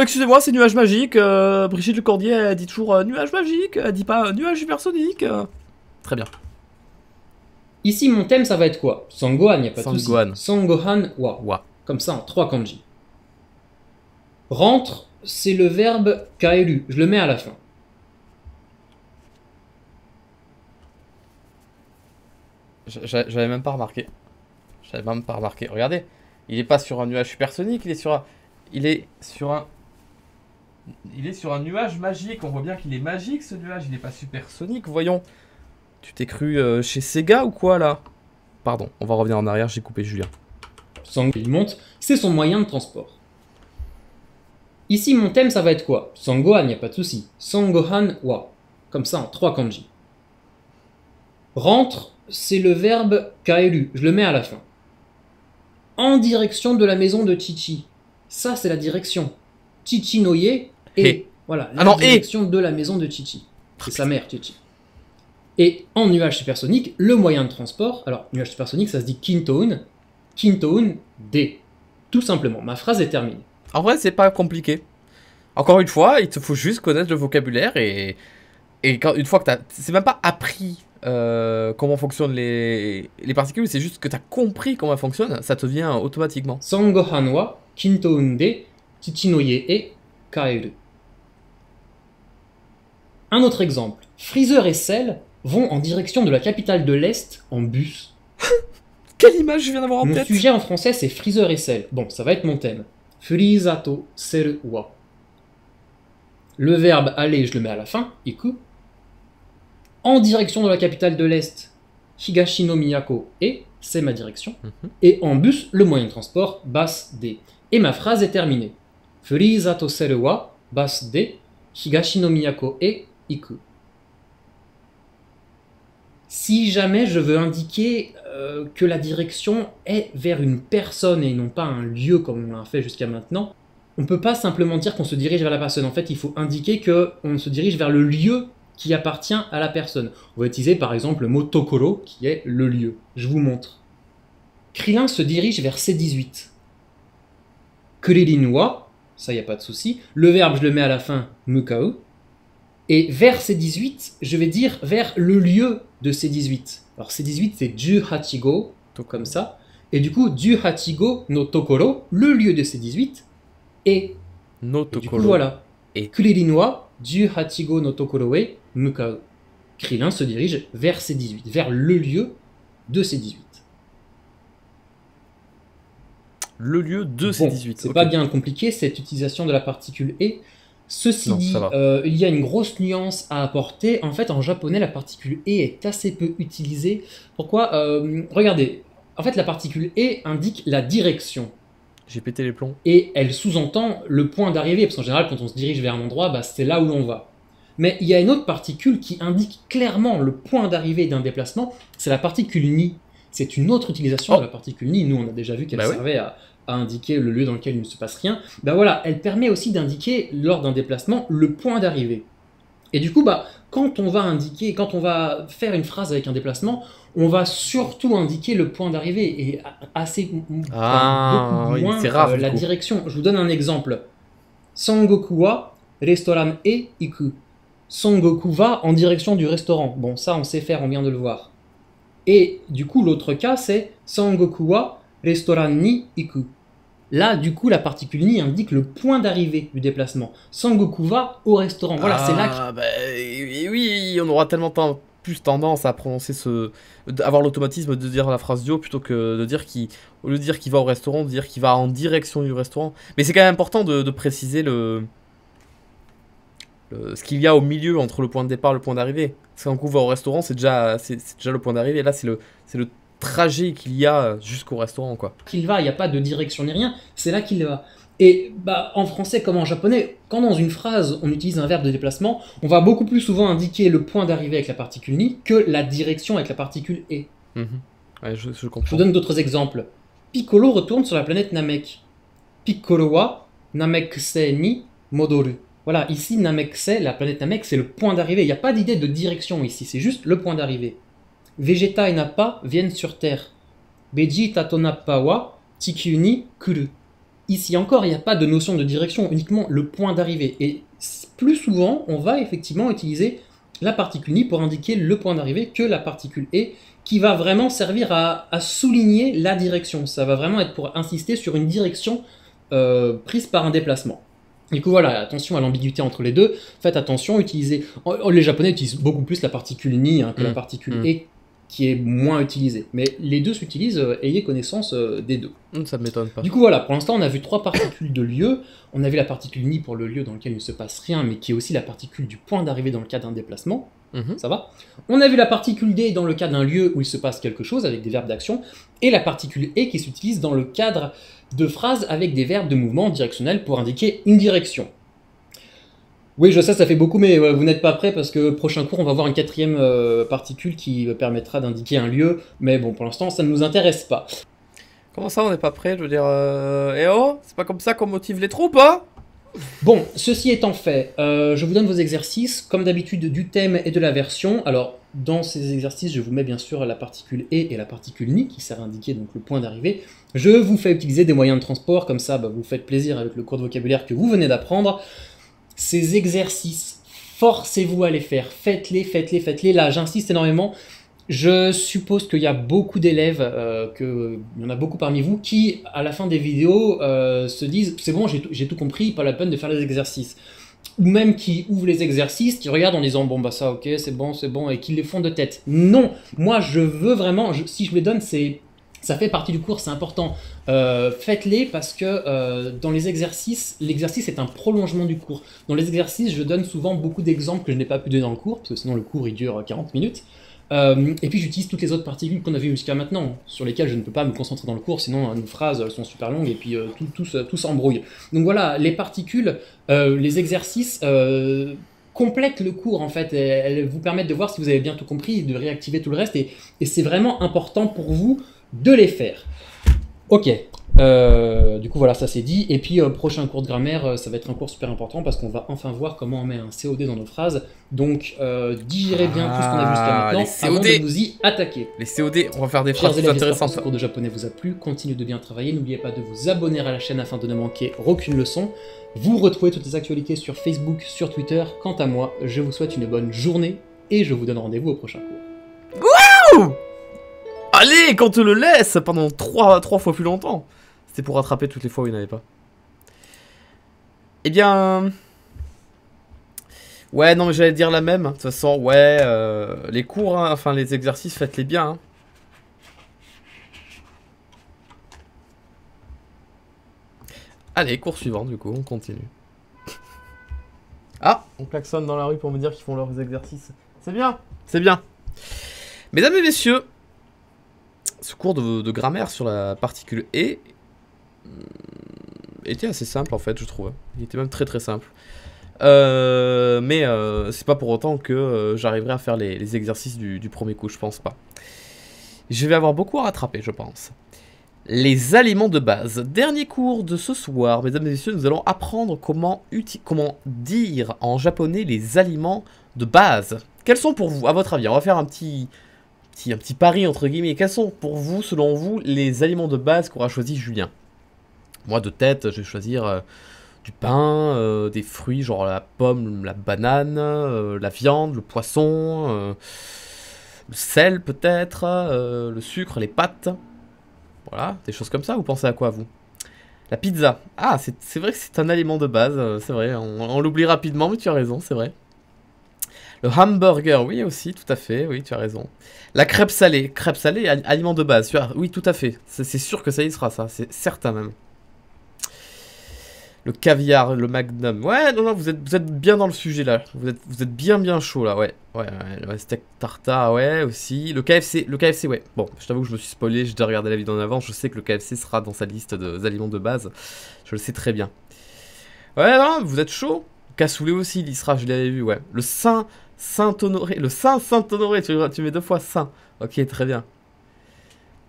Excusez-moi, c'est nuage magique. Brigitte Lecordier, elle dit toujours nuage magique, elle dit pas nuage supersonique. Très bien. Ici, mon thème, ça va être quoi? Sangohan, y a pas de souci. Sangohan. Sangohan wa. Wa. Comme ça, en 3 kanji. Rentre, c'est le verbe kaeru. Je le mets à la fin. J'avais même pas remarqué. J'avais même pas remarqué. Regardez, il est pas sur un nuage supersonique, il est sur un... Il est sur un nuage magique. On voit bien qu'il est magique ce nuage, il est pas supersonique, voyons. Tu t'es cru chez Sega ou quoi là? Pardon, on va revenir en arrière, j'ai coupé Julien. Il monte, c'est son moyen de transport. Ici, mon thème, ça va être quoi? Sangohan, y a pas de souci. Sangohan wa. Comme ça, en 3 kanji. Rentre, c'est le verbe kaeru. Je le mets à la fin. En direction de la maison de Chichi. Ça, c'est la direction. Chichi no ye et. Voilà, la direction de la maison de Chichi. C'est sa mère, Chichi. Et en nuage supersonique, le moyen de transport. Alors, nuage supersonique, ça se dit kintoun. Kintoun de. Tout simplement. Ma phrase est terminée. En vrai, c'est pas compliqué. Encore une fois, il te faut juste connaître le vocabulaire et une fois que t'as... C'est même pas appris comment fonctionnent les particules, c'est juste que t'as compris comment elles fonctionnent, ça te vient automatiquement. Sangohan wa kintoun de chichi no ye e kaeru. Un autre exemple. Freezer et Cell vont en direction de la capitale de l'Est en bus. Quelle image je viens d'avoir en tête? Mon sujet en français, c'est Freezer et Cell. Bon, ça va être mon thème. Frieza to Cell wa. Le verbe aller, je le mets à la fin, iku. En direction de la capitale de l'Est, Higashi no Miyako e, c'est ma direction. Et en bus, le moyen de transport, bus de. Et ma phrase est terminée. Frieza to Cell wa, bus de, Higashi no Miyako e, iku. Si jamais je veux indiquer que la direction est vers une personne et non pas un lieu comme on l'a fait jusqu'à maintenant, on ne peut pas simplement dire qu'on se dirige vers la personne. En fait, il faut indiquer qu'on se dirige vers le lieu qui appartient à la personne. On va utiliser par exemple le mot Tokoro, qui est le lieu. Je vous montre. Krillin se dirige vers C18. Kuririn wa, ça y a pas de souci. Le verbe, je le mets à la fin, mukau. Et vers C18, je vais dire vers le lieu de C18. Alors C18, c'est Juhachigo, tout comme ça. Et du coup, Juhachigo no Tokoro, le lieu de C18, et no du coup, voilà. Et Kuririn wa Juhachigo no Tokoro e mukau. Krillin se dirige vers C18, vers le lieu de C18. Le lieu de C18. C'est pas bien compliqué, cette utilisation de la particule « et ». Ceci dit, il y a une grosse nuance à apporter. En fait, en japonais, la particule « et » est assez peu utilisée. Pourquoi? Regardez, en fait, la particule « et » indique la direction. J'ai pété les plombs. Et elle sous-entend le point d'arrivée, parce qu'en général, quand on se dirige vers un endroit, bah, c'est là où l'on va. Mais il y a une autre particule qui indique clairement le point d'arrivée d'un déplacement, c'est la particule « ni ». C'est une autre utilisation de la particule « ni ». Nous, on a déjà vu qu'elle servait à indiquer le lieu dans lequel il ne se passe rien. Ben voilà, elle permet aussi d'indiquer, lors d'un déplacement, le point d'arrivée. Et du coup, bah, quand on va faire une phrase avec un déplacement, on va surtout indiquer le point d'arrivée et beaucoup moins rare, la direction. Je vous donne un exemple. Sangoku wa restaurant e iku. Sangoku va en direction du restaurant. Bon, ça, on sait faire, on vient de le voir. Et du coup, l'autre cas, c'est Sangoku wa restaurant ni iku. Là, du coup, la particule ni indique le point d'arrivée du déplacement. Sangoku va au restaurant. Voilà, c'est là que... oui, on aura tellement plus tendance à prononcer avoir l'automatisme de dire la phrase du haut plutôt que de dire au lieu de dire qu'il va au restaurant, de dire qu'il va en direction du restaurant. Mais c'est quand même important de préciser ce qu'il y a au milieu entre le point de départ et le point d'arrivée. Sangoku va au restaurant, c'est déjà le point d'arrivée. Là, c'est le trajet qu'il y a jusqu'au restaurant, quoi. Qu'il va, il n'y a pas de direction ni rien, c'est là qu'il va. Et bah, en français comme en japonais, quand dans une phrase on utilise un verbe de déplacement, on va beaucoup plus souvent indiquer le point d'arrivée avec la particule ni que la direction avec la particule e. Ouais, je comprends. Je vous donne d'autres exemples. Piccolo retourne sur la planète Namek. Piccolo wa Namekusei ni modoru. Voilà, ici Namekusei, la planète Namek, c'est le point d'arrivée. Il n'y a pas d'idée de direction ici, c'est juste le point d'arrivée. Vegeta et Nappa viennent sur Terre. Vegeta to Nappa wa tiki ni kuru. Ici encore, il n'y a pas de notion de direction, uniquement le point d'arrivée. Et plus souvent, on va effectivement utiliser la particule ni pour indiquer le point d'arrivée que la particule et, qui va vraiment servir à souligner la direction. Ça va vraiment être pour insister sur une direction prise par un déplacement. Du coup, voilà, attention à l'ambiguïté entre les deux. Faites attention, les Japonais utilisent beaucoup plus la particule ni que la particule et, qui est moins utilisée. Mais les deux s'utilisent, ayez connaissance des deux. Ça ne m'étonne pas. Du coup, voilà, pour l'instant, on a vu 3 particules de lieu. On a vu la particule ni pour le lieu dans lequel il ne se passe rien, mais qui est aussi la particule du point d'arrivée dans le cas d'un déplacement. Ça va. On a vu la particule D dans le cas d'un lieu où il se passe quelque chose, avec des verbes d'action, et la particule E qui s'utilise dans le cadre de phrases avec des verbes de mouvement directionnel pour indiquer une direction. Oui, je sais, ça fait beaucoup, mais vous n'êtes pas prêts parce que prochain cours, on va voir une 4e particule qui permettra d'indiquer un lieu, mais bon, pour l'instant, ça ne nous intéresse pas. Comment ça, on n'est pas prêt? Je veux dire, eh oh, c'est pas comme ça qu'on motive les troupes, hein? Bon, ceci étant fait, je vous donne vos exercices, comme d'habitude, du thème et de la version. Alors, dans ces exercices, je vous mets bien sûr la particule et la particule ni, qui sert à indiquer donc, le point d'arrivée. Je vous fais utiliser des moyens de transport, comme ça, vous faites plaisir avec le cours de vocabulaire que vous venez d'apprendre. Ces exercices, forcez-vous à les faire, faites-les, faites-les, faites-les. Là, j'insiste énormément. Je suppose qu'il y a beaucoup d'élèves, il y en a beaucoup parmi vous, qui, à la fin des vidéos, se disent « c'est bon, j'ai tout compris, pas la peine de faire les exercices ». Ou même qui ouvrent les exercices, qui regardent en disant « bon, bah ça, ok, c'est bon », et qui les font de tête. Non, moi, je veux vraiment, si je vous les donne, ça fait partie du cours, c'est important. Faites-les parce que dans les exercices, l'exercice est un prolongement du cours. Dans les exercices, je donne souvent beaucoup d'exemples que je n'ai pas pu donner dans le cours, parce que sinon le cours il dure 40 minutes. Et puis j'utilise toutes les autres particules qu'on a vues jusqu'à maintenant, sur lesquelles je ne peux pas me concentrer dans le cours, sinon nos phrases sont super longues et puis tout s'embrouille. Donc voilà, les particules, les exercices complètent le cours en fait, elles vous permettent de voir si vous avez bien tout compris, de réactiver tout le reste, et c'est vraiment important pour vous de les faire. Ok, du coup voilà, ça c'est dit. Et puis prochain cours de grammaire, ça va être un cours super important parce qu'on va enfin voir comment on met un COD dans nos phrases. Donc digérez bien tout ce qu'on a vu jusqu'à maintenant avant de vous y attaquer. Les COD, on va faire des phrases intéressantes. Si ce cours de japonais vous a plu, continuez de bien travailler. N'oubliez pas de vous abonner à la chaîne afin de ne manquer aucune leçon. Vous retrouvez toutes les actualités sur Facebook, sur Twitter. Quant à moi, je vous souhaite une bonne journée et je vous donne rendez-vous au prochain cours. Wouh! Allez, qu'on te le laisse pendant 3 fois plus longtemps. C'était pour rattraper toutes les fois où il n'y en avait pas. Eh bien... Ouais, non, mais j'allais dire la même. De toute façon, ouais, les cours, hein, enfin les exercices, faites-les bien. Hein. Allez, cours suivant, du coup, on continue. Ah, on klaxonne dans la rue pour me dire qu'ils font leurs exercices. C'est bien, c'est bien. Mesdames et messieurs, ce cours de grammaire sur la particule « et » était assez simple en fait, je trouve. Il était même très très simple. Mais c'est pas pour autant que j'arriverai à faire les exercices du premier coup, je pense pas. Je vais avoir beaucoup à rattraper, je pense. Les aliments de base. Dernier cours de ce soir, mesdames et messieurs, nous allons apprendre comment dire en japonais les aliments de base. Quels sont pour vous, à votre avis? On va faire un petit pari entre guillemets. Quels sont pour vous, selon vous, les aliments de base qu'aura choisi Julien? Moi, de tête, je vais choisir du pain, des fruits, genre la pomme, la banane, la viande, le poisson, le sel peut-être, le sucre, les pâtes. Voilà, des choses comme ça. Vous pensez à quoi, vous? La pizza. Ah, c'est vrai que c'est un aliment de base, c'est vrai. On l'oublie rapidement, mais tu as raison, c'est vrai. Le hamburger, oui aussi, tout à fait, oui, tu as raison. La crêpe salée, aliment de base, oui, tout à fait. C'est sûr que ça y sera, ça, c'est certain même. Le caviar, le magnum, ouais, non, vous êtes bien dans le sujet là. Vous êtes bien chaud là, ouais. Ouais, le steak tartare, ouais, aussi. Le KFC, ouais. Bon, je t'avoue que je me suis spoilé, j'ai déjà regardé la vidéo en avance, je sais que le KFC sera dans sa liste d'aliments de base. Je le sais très bien. Ouais, non, vous êtes chaud. Cassoulet aussi, il y sera, je l'avais vu, ouais. Le Saint-Honoré, tu mets 2 fois Saint. Ok, très bien.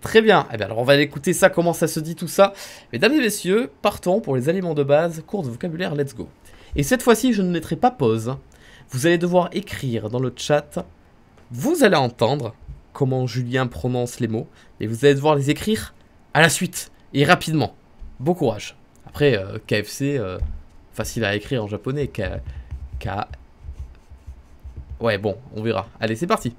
Très bien. Eh bien, alors on va aller écouter ça, comment ça se dit tout ça. Mesdames et messieurs, partons pour les aliments de base, cours de vocabulaire, let's go. Et cette fois-ci, je ne mettrai pas pause. Vous allez devoir écrire dans le chat. Vous allez entendre comment Julien prononce les mots. Et vous allez devoir les écrire à la suite. Et rapidement. Bon courage. Après, KFC, facile à écrire en japonais. Ouais, bon, on verra. Allez, c'est parti.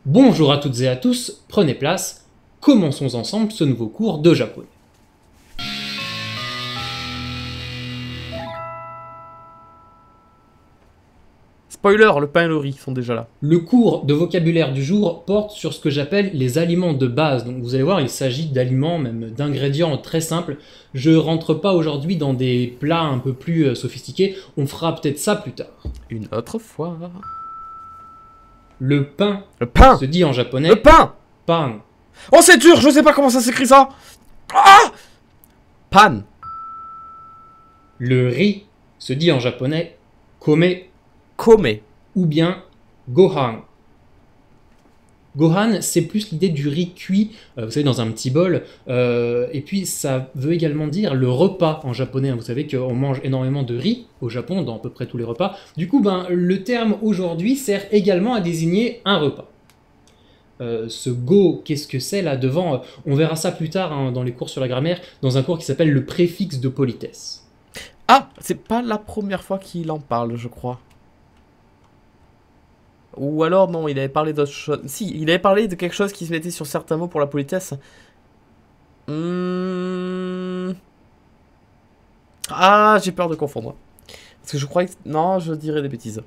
Bonjour à toutes et à tous, prenez place. Commençons ensemble ce nouveau cours de japonais. Spoiler, le pain et le riz sont déjà là. Le cours de vocabulaire du jour porte sur ce que j'appelle les aliments de base. Donc vous allez voir, il s'agit d'aliments, même d'ingrédients très simples. Je rentre pas aujourd'hui dans des plats un peu plus sophistiqués. On fera peut-être ça plus tard. Une autre fois. Le pain Le pain. se dit en japonais Le pain. pan. Oh, c'est dur, je sais pas comment ça s'écrit ça. Ah, pan. Le riz se dit en japonais kome Kome. ou bien gohan. Gohan, c'est plus l'idée du riz cuit, vous savez, dans un petit bol. Et puis, ça veut également dire le repas en japonais. Vous savez qu'on mange énormément de riz au Japon, dans à peu près tous les repas. Du coup, le terme aujourd'hui sert également à désigner un repas. Ce go, qu'est-ce que c'est là devant? On verra ça plus tard hein, dans les cours sur la grammaire, dans un cours qui s'appelle le préfixe de politesse. Ah, c'est pas la première fois qu'il en parle, je crois. Ou alors, non, il avait parlé d'autre chose. Si, il avait parlé de quelque chose qui se mettait sur certains mots pour la politesse. Ah, j'ai peur de confondre. Parce que je croyais que... Non, je dirais des bêtises.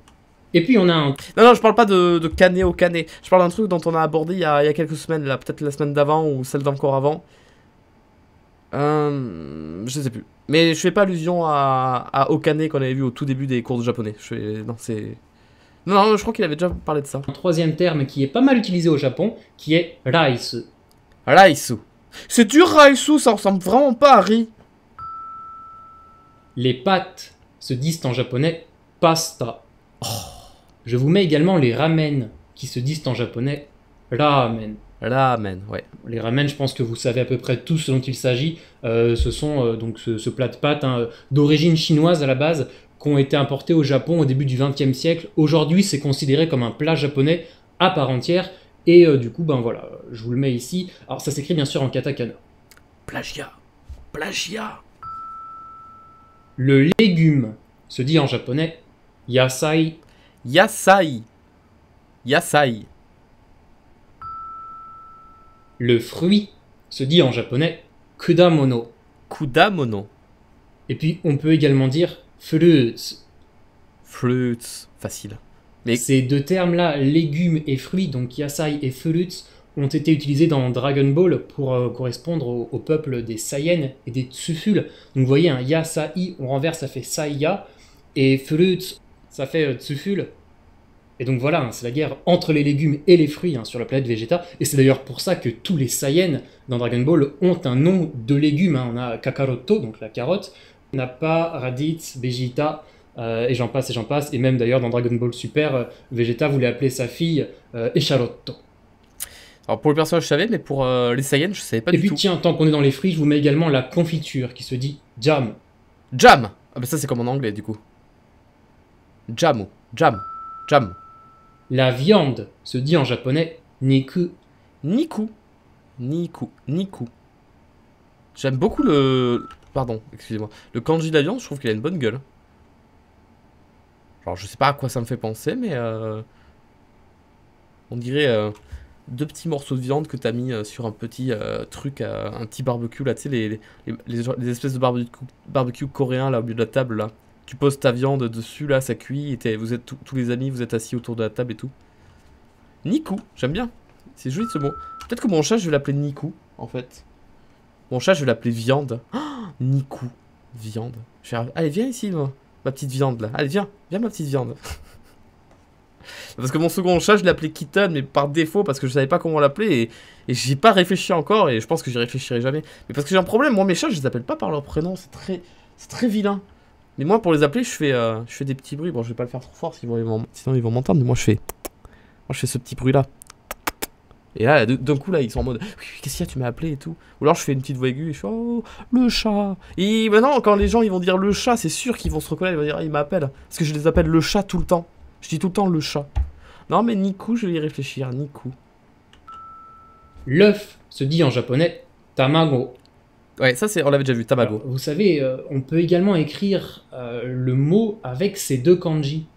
Et puis on a un... Non, je parle pas de canet au canet. Je parle d'un truc dont on a abordé il y a quelques semaines, là. Peut-être la semaine d'avant ou celle d'encore avant. Je sais plus. Mais je fais pas allusion à Okane qu'on avait vu au tout début des cours de japonais. Non, c'est... Non, je crois qu'il avait déjà parlé de ça. Un troisième terme qui est pas mal utilisé au Japon, qui est rice. Raisu. C'est dur, Raisu, ça ressemble vraiment pas à riz. Les pâtes se disent en japonais pasta. Je vous mets également les ramen, qui se disent en japonais ramen. Ramen, ouais. Les ramen, je pense que vous savez à peu près tout ce dont il s'agit. Ce sont donc ce plat de pâtes hein, d'origine chinoise à la base, qui ont été importés au Japon au début du XXe siècle. Aujourd'hui, c'est considéré comme un plat japonais à part entière. Et du coup, voilà, je vous le mets ici. Alors, ça s'écrit bien sûr en katakana. Plagiat. Plagiat. Le légume se dit en japonais yasai. Yasai. Yasai. Le fruit se dit en japonais kudamono. Kudamono. Et puis, on peut également dire fruits. Fruits. Facile. Mais... Ces deux termes-là, légumes et fruits, donc yasai et fruits, ont été utilisés dans Dragon Ball pour correspondre au peuple des Saiyans et des Tsufuls. Donc vous voyez, un yasai, on renverse, ça fait Saiya, et fruits, ça fait Tsuful. Et donc voilà, hein, c'est la guerre entre les légumes et les fruits hein, sur la planète Vegeta. Et c'est d'ailleurs pour ça que tous les Saiyans dans Dragon Ball ont un nom de légumes. Hein. On a Kakaroto, donc la carotte. On n'a pas Raditz, Vegeta, et j'en passe et j'en passe. Et même d'ailleurs dans Dragon Ball Super, Vegeta voulait appeler sa fille Echarotto. Alors pour le personnage je savais, mais pour les Saiyans je savais pas du tout. Et puis tiens, tant qu'on est dans les fruits, je vous mets également la confiture qui se dit jam. Jam. Ah bah ça c'est comme en anglais du coup. Jamu. Jam. Jam. La viande se dit en japonais niku. Niku. Niku. Niku. J'aime beaucoup le... Pardon, excusez-moi. Le kanji de la viande, je trouve qu'il a une bonne gueule. Genre je sais pas à quoi ça me fait penser, mais... On dirait... deux petits morceaux de viande que t'as mis sur un petit truc, un petit barbecue là, tu sais, les espèces de barbecue coréens là au milieu de la table là. Tu poses ta viande dessus là, ça cuit, et vous êtes tous les amis, vous êtes assis autour de la table et tout. Niku, j'aime bien. C'est joli ce mot. Peut-être que mon chat je vais l'appeler Niku en fait. Mon chat je vais l'appeler viande. Oh, Niku, viande. Allez viens ici ma petite viande là. Allez viens ma petite viande. Parce que mon second chat, je l'ai appelé Kitten, mais par défaut, parce que je savais pas comment l'appeler, et j'y ai pas réfléchi encore, et je pense que j'y réfléchirai jamais. Mais parce que j'ai un problème, moi mes chats, je les appelle pas par leur prénom, c'est très vilain. Mais moi, pour les appeler, je fais des petits bruits. Bon, je vais pas le faire trop fort, sinon ils vont m'entendre, mais moi je fais ce petit bruit là. Et là, d'un coup, là, ils sont en mode oui, qu'est-ce qu'il y a, tu m'as appelé et tout. Ou alors je fais une petite voix aiguë et je fais oh, le chat. Et maintenant, quand les gens ils vont dire le chat, c'est sûr qu'ils vont se reconnaître, ils vont dire ah, il m'appelle. Parce que je les appelle le chat tout le temps. Je dis tout le temps le chat. Non mais Niku, je vais y réfléchir, Niku. L'œuf se dit en japonais tamago. Ouais, ça, on l'avait déjà vu, Tamago. Alors, vous savez, on peut également écrire le mot avec ces deux kanji,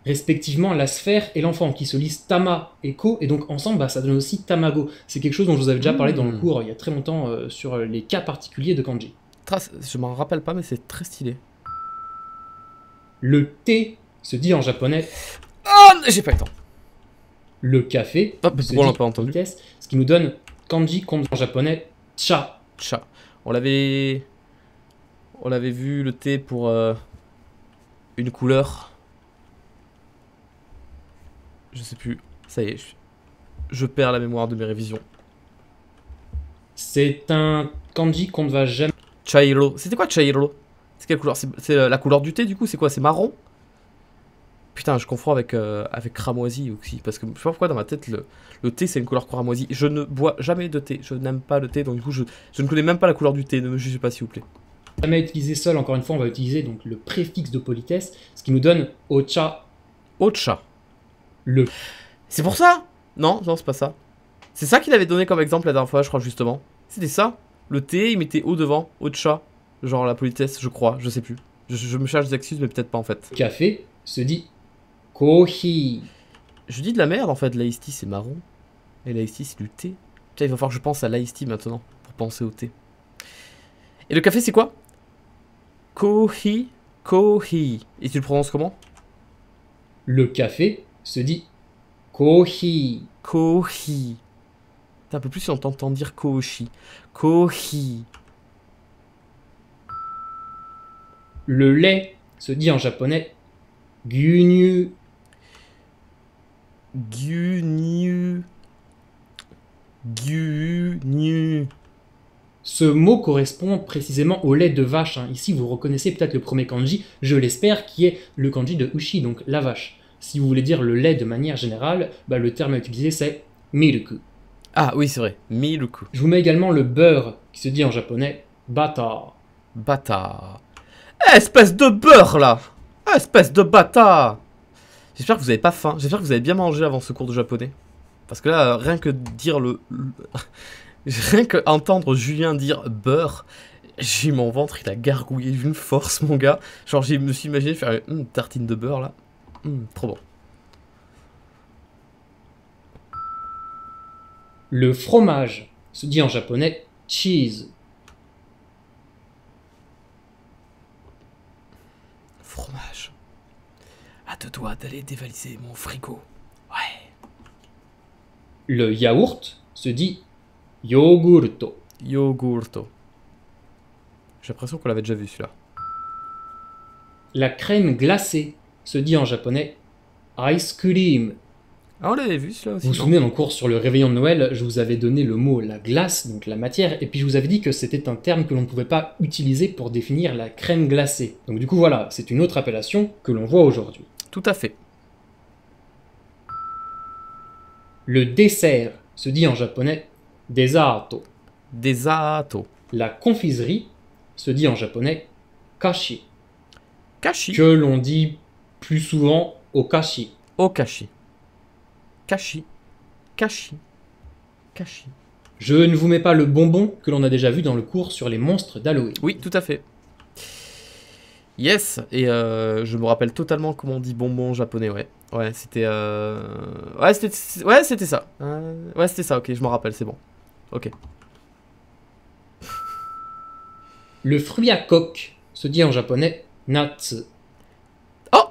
respectivement la sphère et l'enfant, qui se lisent Tama et Ko, et donc ensemble, bah, ça donne aussi Tamago. C'est quelque chose dont je vous avais déjà parlé dans le cours il y a très longtemps sur les cas particuliers de kanji. Je m'en rappelle pas, mais c'est très stylé. Le thé se dit en japonais. Oh, j'ai pas le temps. Le café Hop, se pourquoi on l'a dit pas entendu? vitesse, ce qui nous donne kanji compte en japonais cha. Chat. On l'avait vu le thé pour une couleur. Je sais plus. Ça y est, je perds la mémoire de mes révisions. C'est un kanji qu'on ne va jamais. Chairo. C'était quoi Chairo? C'est quelle couleur? C'est la couleur du thé du coup? C'est quoi? C'est marron? Putain, je confonds avec cramoisi aussi. Parce que je sais pas pourquoi dans ma tête, le thé c'est une couleur cramoisi. Je ne bois jamais de thé. Je n'aime pas le thé. Donc du coup, je ne connais même pas la couleur du thé. Ne me jugez pas s'il vous plaît. Jamais utilisé seul, encore une fois, on va utiliser donc le préfixe de politesse, ce qui nous donne ocha. Ocha. Le C'est pour ça? Non, non, c'est pas ça. C'est ça qu'il avait donné comme exemple la dernière fois, je crois, justement. C'était ça. Le thé, il mettait au devant, ocha. Genre la politesse, je crois, je sais plus. Je me cherche des excuses, mais peut-être pas en fait. café se dit kohi. Je dis de la merde en fait, l'ice tea c'est marron. Et l'ice tea c'est du thé. Putain, il va falloir que je pense à l'ice tea maintenant, pour penser au thé. Et le café c'est quoi? Kohi. Kohi. Et tu le prononces comment? Le café se dit kohi. Kohi. Un peu plus si on t'entend dire koshi. Kohi. Le lait se dit en japonais gyunyu. Gyunyu. Gyunyu. Ce mot correspond précisément au lait de vache. Ici, vous reconnaissez peut-être le premier kanji, je l'espère, qui est le kanji de ushi, donc la vache. Si vous voulez dire le lait de manière générale, bah, le terme à utiliser c'est milk. Ah oui, c'est vrai. Milk. Je vous mets également le beurre, qui se dit en japonais bata. Bâtard. Espèce de beurre là. Espèce de bâtard. J'espère que vous avez pas faim. J'espère que vous avez bien mangé avant ce cours de japonais. Parce que là, rien que dire rien que entendre Julien dire beurre, j'ai mon ventre, il a gargouillé d'une force, mon gars. Genre, je me suis imaginé faire une tartine de beurre là. Trop bon. Le fromage se dit en japonais cheese. Fromage. À deux doigts d'aller dévaliser mon frigo. Ouais. Le yaourt se dit yogurto. Yogurto. J'ai l'impression qu'on l'avait déjà vu celui-là. La crème glacée se dit en japonais ice cream. Ah, on l'avait vu celui-là aussi. Vous vous souvenez, dans le cours sur le réveillon de Noël, je vous avais donné le mot la glace, donc la matière, et puis je vous avais dit que c'était un terme que l'on ne pouvait pas utiliser pour définir la crème glacée. Donc du coup voilà, c'est une autre appellation que l'on voit aujourd'hui. Tout à fait. Le dessert se dit en japonais desato. Desato. La confiserie se dit en japonais kashi, Kashi. que l'on dit plus souvent okashi. Okashi. Kashi. Kashi. Kashi. Je ne vous mets pas le bonbon que l'on a déjà vu dans le cours sur les monstres d'Halloween. Oui, tout à fait. Yes, et je me rappelle totalement comment on dit bonbon en japonais, ouais. Ouais, c'était ouais, c'était ça. Ouais, c'était ça, ok, je m'en rappelle, c'est bon. Ok. Le fruit à coque se dit en japonais natsu. Oh!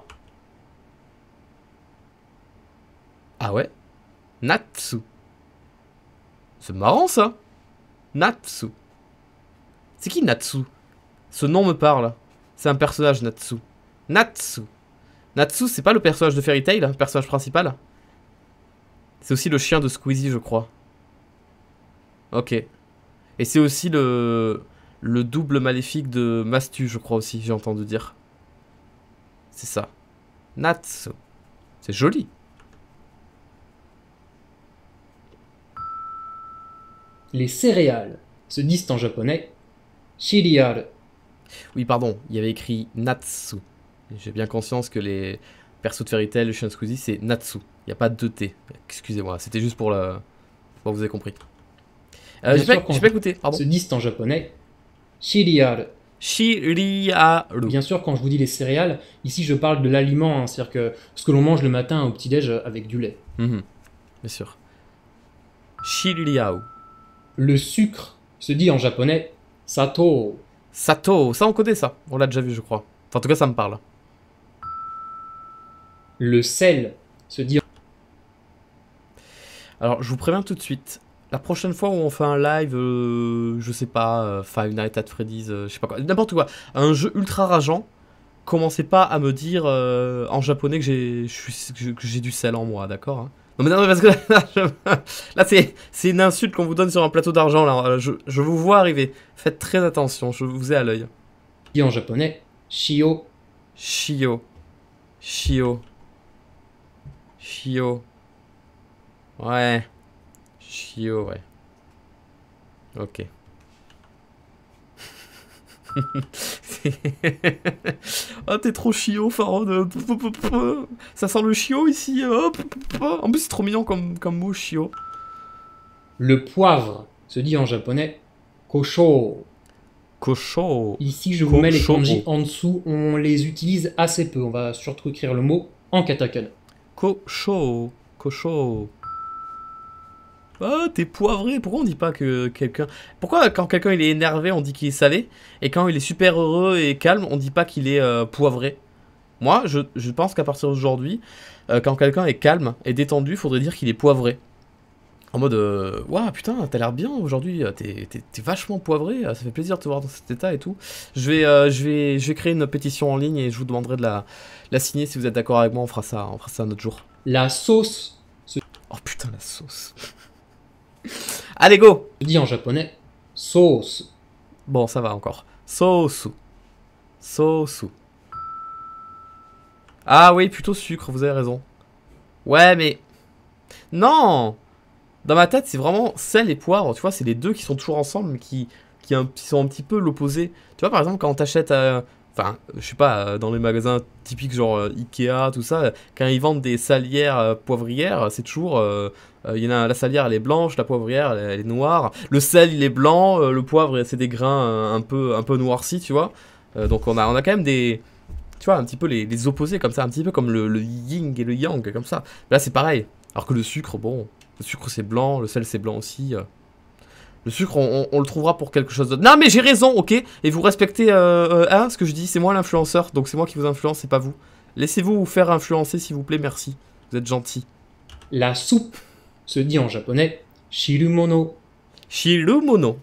Ah ouais? Natsu. C'est marrant ça. Natsu. C'est qui Natsu? Ce nom me parle. C'est un personnage Natsu. Natsu. Natsu, c'est pas le personnage de Fairy Tail, le personnage principal? C'est aussi le chien de Squeezie, je crois. Ok. Et c'est aussi le double maléfique de Mastu, je crois aussi, j'ai entendu dire. C'est ça. Natsu. C'est joli. Les céréales se disent en japonais shiriaru. Oui, pardon, il y avait écrit Natsu. J'ai bien conscience que les persos de Fairy Tail, le chien de Squeezie, c'est Natsu. Il n'y a pas de 2T. Excusez-moi, c'était juste pour le... Bon, vous avez compris. J'ai pas écouté, pardon. Se disent en japonais Céréales. Shiriaru. Bien sûr, quand je vous dis les céréales, ici je parle de l'aliment, hein, c'est-à-dire que ce que l'on mange le matin au petit-déj avec du lait. Mhm, bien sûr. Shiriau. Le sucre se dit en japonais sato. Sato, ça on connaît ça. On l'a déjà vu, je crois. Enfin, en tout cas, ça me parle. Le sel se dit Alors, je vous préviens tout de suite. La prochaine fois où on fait un live, je sais pas, Five Nights at Freddy's, je sais pas quoi, n'importe quoi, un jeu ultra rageant, commencez pas à me dire en japonais que j'ai du sel en moi, d'accord, hein. Non mais parce que là, c'est une insulte qu'on vous donne sur un plateau d'argent, là. Je vous vois arriver. Faites très attention, je vous ai à l'œil. en japonais shio. Shio. Shio. Shio. Ouais. Shio, ouais. Ok. Ah, t'es trop chiot, Faron. Ça sent le chiot ici. En plus, c'est trop mignon comme mot, chiot. Le poivre se dit en japonais kosho. Cochon. Ici, je vous mets les Kosho. kanji en dessous. On les utilise assez peu. On va surtout écrire le mot en katakana. Cochon. Cochon. Ah, t'es poivré. Pourquoi on dit pas que quelqu'un... Pourquoi quand quelqu'un il est énervé, on dit qu'il est salé, et quand il est super heureux et calme, on dit pas qu'il est poivré? Moi, je pense qu'à partir d'aujourd'hui, quand quelqu'un est calme et détendu, il faudrait dire qu'il est poivré. En mode, waouh, putain, t'as l'air bien aujourd'hui, t'es vachement poivré, ça fait plaisir de te voir dans cet état et tout. Je vais créer une pétition en ligne et je vous demanderai de la signer si vous êtes d'accord avec moi, on fera ça un autre jour. La sauce Oh putain, la sauce. Allez, go! se dit en japonais sauce. Bon, ça va encore. Sauce. Sauce. Ah oui, plutôt sucre, vous avez raison. Ouais, mais... Non! Dans ma tête, c'est vraiment sel et poivre, tu vois, c'est les deux qui sont toujours ensemble, mais qui sont un petit peu l'opposé. Tu vois, par exemple, quand t'achètes, enfin, je sais pas, dans les magasins typiques genre Ikea, tout ça, quand ils vendent des salières poivrières, c'est toujours, il y en a, la salière elle est blanche, la poivrière elle est noire, le sel il est blanc, le poivre c'est des grains un peu noircis, tu vois. Donc on a quand même des, tu vois, un petit peu les opposés comme ça, un petit peu comme le yin et le yang, comme ça. Là c'est pareil, alors que le sucre, bon... Le sucre c'est blanc, le sel c'est blanc aussi. Le sucre on le trouvera pour quelque chose d'autre. Non mais j'ai raison, ok. Et vous respectez ce que je dis, c'est moi l'influenceur. Donc c'est moi qui vous influence, c'est pas vous. Laissez-vous vous faire influencer s'il vous plaît, merci. Vous êtes gentil. La soupe se dit en japonais shirumono. Shirumono.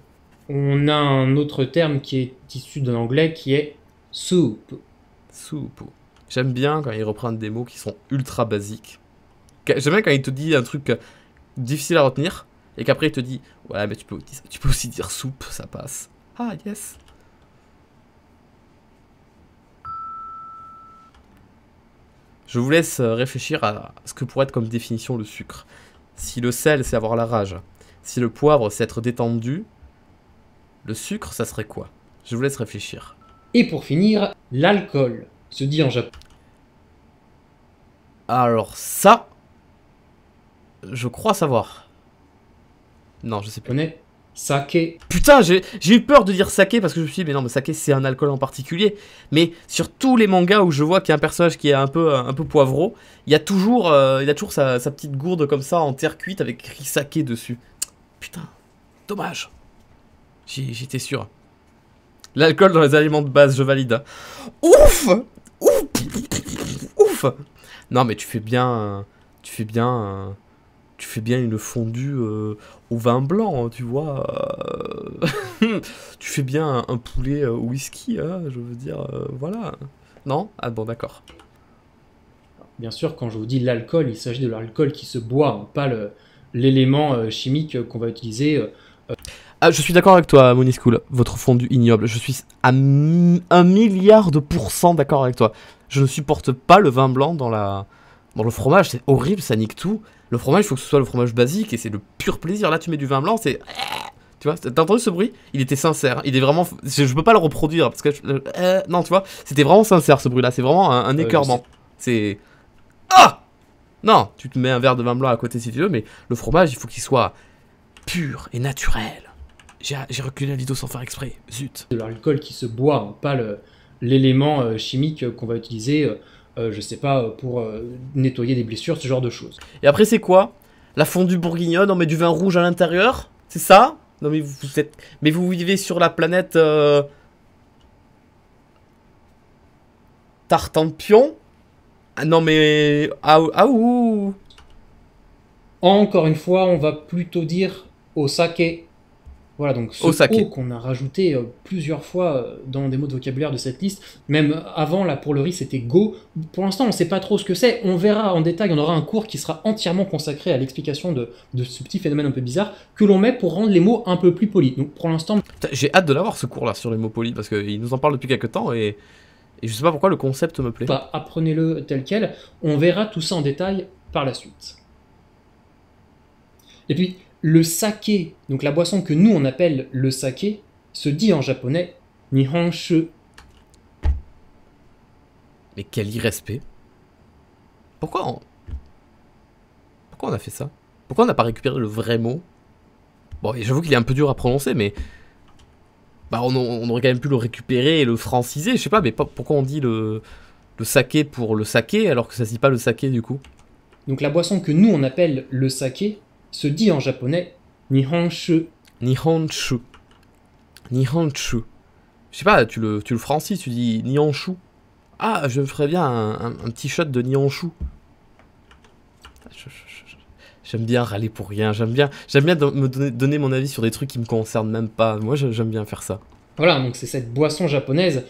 On a un autre terme qui est issu de l'anglais qui est soup. Soupe. J'aime bien quand ils reprennent des mots qui sont ultra basiques. J'aime bien quand il te dit un truc difficile à retenir et qu'après il te dit ouais mais tu peux aussi dire soupe, ça passe. Ah yes. Je vous laisse réfléchir à ce que pourrait être comme définition le sucre. Si le sel c'est avoir la rage, si le poivre c'est être détendu, le sucre ça serait quoi? Je vous laisse réfléchir. Et pour finir, l'alcool se dit en japonais. Alors ça, je crois savoir. Non, je sais pas. Sake. Putain, j'ai eu peur de dire saké parce que je me suis dit, mais non, mais saké c'est un alcool en particulier. Mais sur tous les mangas où je vois qu'il y a un personnage qui est un peu poivreau, il y a toujours sa petite gourde comme ça en terre cuite avec écrit saké dessus. Putain, dommage. J'étais sûr. L'alcool dans les aliments de base, je valide. Ouf! Ouf! Ouf! Non, mais tu fais bien une fondue au vin blanc, tu vois. Tu fais bien un poulet au whisky, hein, je veux dire, voilà. Non? Ah bon, d'accord. Bien sûr, quand je vous dis l'alcool, il s'agit de l'alcool qui se boit, hein, pas l'élément chimique qu'on va utiliser. Ah, je suis d'accord avec toi, Moniscool, votre fondue ignoble. Je suis à 1 milliard de % d'accord avec toi. Je ne supporte pas le vin blanc dans le fromage, c'est horrible, ça nique tout. Le fromage, il faut que ce soit le fromage basique et c'est le pur plaisir. Là, tu mets du vin blanc, c'est... Tu vois, t'as entendu ce bruit? Il était sincère, il est vraiment... Je peux pas le reproduire parce que... non, tu vois, c'était vraiment sincère ce bruit-là, c'est vraiment un écœurement. C'est... Ah! Non, tu te mets un verre de vin blanc à côté si tu veux, mais le fromage, il faut qu'il soit pur et naturel. J'ai reculé la vidéo sans faire exprès, zut. De l'alcool qui se boit, hein, pas l'élément chimique qu'on va utiliser, je sais pas, pour nettoyer des blessures, ce genre de choses. Et après, c'est quoi? La fondue bourguignonne, on met du vin rouge à l'intérieur? C'est ça? Non, mais vous êtes... Mais vous vivez sur la planète... Tartampion? Ah non, mais... Ah, ah ouh. Encore une fois, on va plutôt dire au saké. Voilà, donc ce Osake. O qu'on a rajouté plusieurs fois dans des mots de vocabulaire de cette liste, même avant là pour le riz c'était go. Pour l'instant on ne sait pas trop ce que c'est, on verra en détail, on aura un cours qui sera entièrement consacré à l'explication de ce petit phénomène un peu bizarre que l'on met pour rendre les mots un peu plus polis. Donc pour l'instant... J'ai hâte de l'avoir ce cours là sur les mots polis parce qu'il nous en parle depuis quelques temps et je sais pas pourquoi le concept me plaît. Bah, apprenez-le tel quel, on verra tout ça en détail par la suite. Et puis... le saké, donc la boisson que nous on appelle le saké, se dit en japonais Nihonshu. Mais quel irrespect. Pourquoi on a fait ça? Pourquoi on n'a pas récupéré le vrai mot? Bon, j'avoue qu'il est un peu dur à prononcer, mais... Bah, on aurait quand même pu le récupérer et le franciser, je sais pas, mais pourquoi on dit le saké pour le saké, alors que ça se dit pas le saké, du coup? Donc la boisson que nous on appelle le saké, se dit en japonais Nihonshu. Nihonshu. Nihonshu. Je sais pas, tu le francises, tu dis Nihonshu. Ah, je me ferais bien un petit shot de Nihonshu. J'aime bien râler pour rien, j'aime bien me donner mon avis sur des trucs qui me concernent même pas. Moi, j'aime bien faire ça. Voilà, donc c'est cette boisson japonaise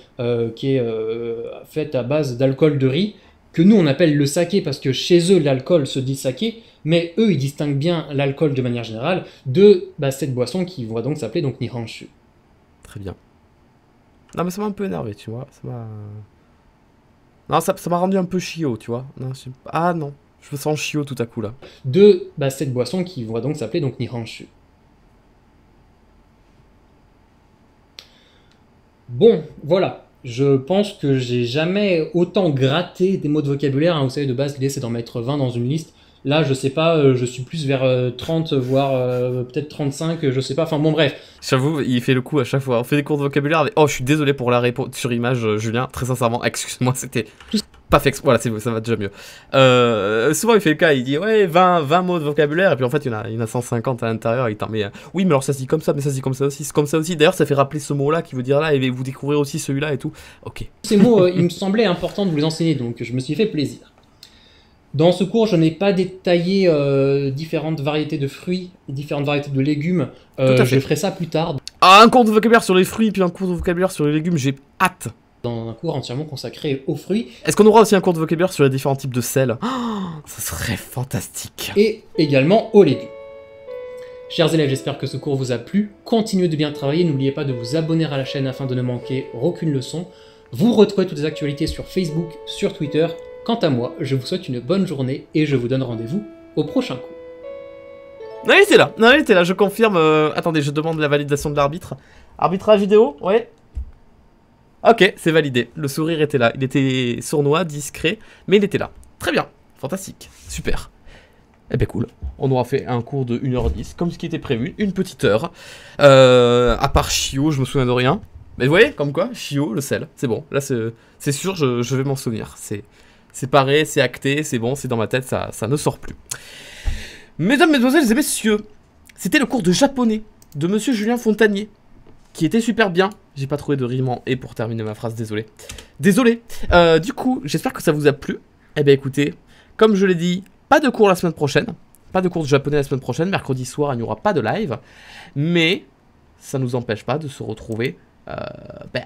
qui est faite à base d'alcool de riz, que nous on appelle le saké parce que chez eux l'alcool se dit saké, mais eux ils distinguent bien l'alcool de manière générale de cette boisson qui va donc s'appeler donc Nihonshu. Très bien. Non mais ça m'a un peu énervé, tu vois. Non, ça m'a rendu un peu chiot, tu vois. Non, ah non, je me sens chiot tout à coup là. De cette boisson qui va donc s'appeler donc Nihonshu. Bon, voilà. Je pense que j'ai jamais autant gratté des mots de vocabulaire. Hein. Vous savez, de base, l'idée c'est d'en mettre 20 dans une liste. Là, je sais pas, je suis plus vers 30, voire peut-être 35, je sais pas. Enfin bon, bref. J'avoue, il fait le coup à chaque fois. On fait des cours de vocabulaire avec... Oh, je suis désolé pour la réponse sur image, Julien. Très sincèrement, excuse-moi, c'était pas fait exprès. Voilà, ça va déjà mieux. Souvent, il fait le cas, il dit ouais, 20 mots de vocabulaire, et puis en fait, il y en a 150 à l'intérieur. Il t'en met oui, mais alors ça se dit comme ça, mais ça se dit comme ça aussi. C'est comme ça aussi. D'ailleurs, ça fait rappeler ce mot-là qui veut dire là, et vous découvrir aussi celui-là et tout. Ok. Ces mots, il me semblait important de vous les enseigner, donc je me suis fait plaisir. Dans ce cours, je n'ai pas détaillé différentes variétés de fruits, différentes variétés de légumes. Je ferai ça plus tard. Ah, un cours de vocabulaire sur les fruits, puis un cours de vocabulaire sur les légumes, j'ai hâte. Dans un cours entièrement consacré aux fruits. Est-ce qu'on aura aussi un cours de vocabulaire sur les différents types de sel? Oh, ça serait fantastique. Et également aux légumes. Chers élèves, j'espère que ce cours vous a plu. Continuez de bien travailler, n'oubliez pas de vous abonner à la chaîne afin de ne manquer aucune leçon. Vous retrouvez toutes les actualités sur Facebook, sur Twitter. Quant à moi, je vous souhaite une bonne journée et je vous donne rendez-vous au prochain cours. Non, il était là, je confirme. Attendez, je demande la validation de l'arbitre. Arbitrage vidéo, ouais. Ok, c'est validé. Le sourire était là. Il était sournois, discret, mais il était là. Très bien, fantastique, super. Eh ben cool. On aura fait un cours de 1h10, comme ce qui était prévu, une petite heure. À part Chio, je me souviens de rien. Mais vous voyez, comme quoi, Chio, le sel, c'est bon. Là, c'est sûr, je vais m'en souvenir. C'est paré, c'est acté, c'est bon, c'est dans ma tête, ça ne sort plus. Mesdames, mesdemoiselles et messieurs, c'était le cours de japonais de Monsieur Julien Fontanier, qui était super bien. J'ai pas trouvé de rime en « et » pour terminer ma phrase, désolé. Désolé. Du coup, j'espère que ça vous a plu. Eh bien écoutez, comme je l'ai dit, pas de cours la semaine prochaine. Pas de cours de japonais la semaine prochaine. Mercredi soir, il n'y aura pas de live. Mais ça ne nous empêche pas de se retrouver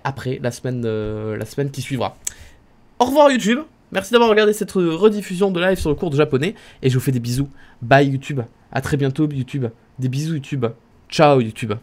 après la semaine qui suivra. Au revoir YouTube. Merci d'avoir regardé cette rediffusion de live sur le cours de japonais. Et je vous fais des bisous. Bye YouTube. À très bientôt YouTube. Des bisous YouTube. Ciao YouTube.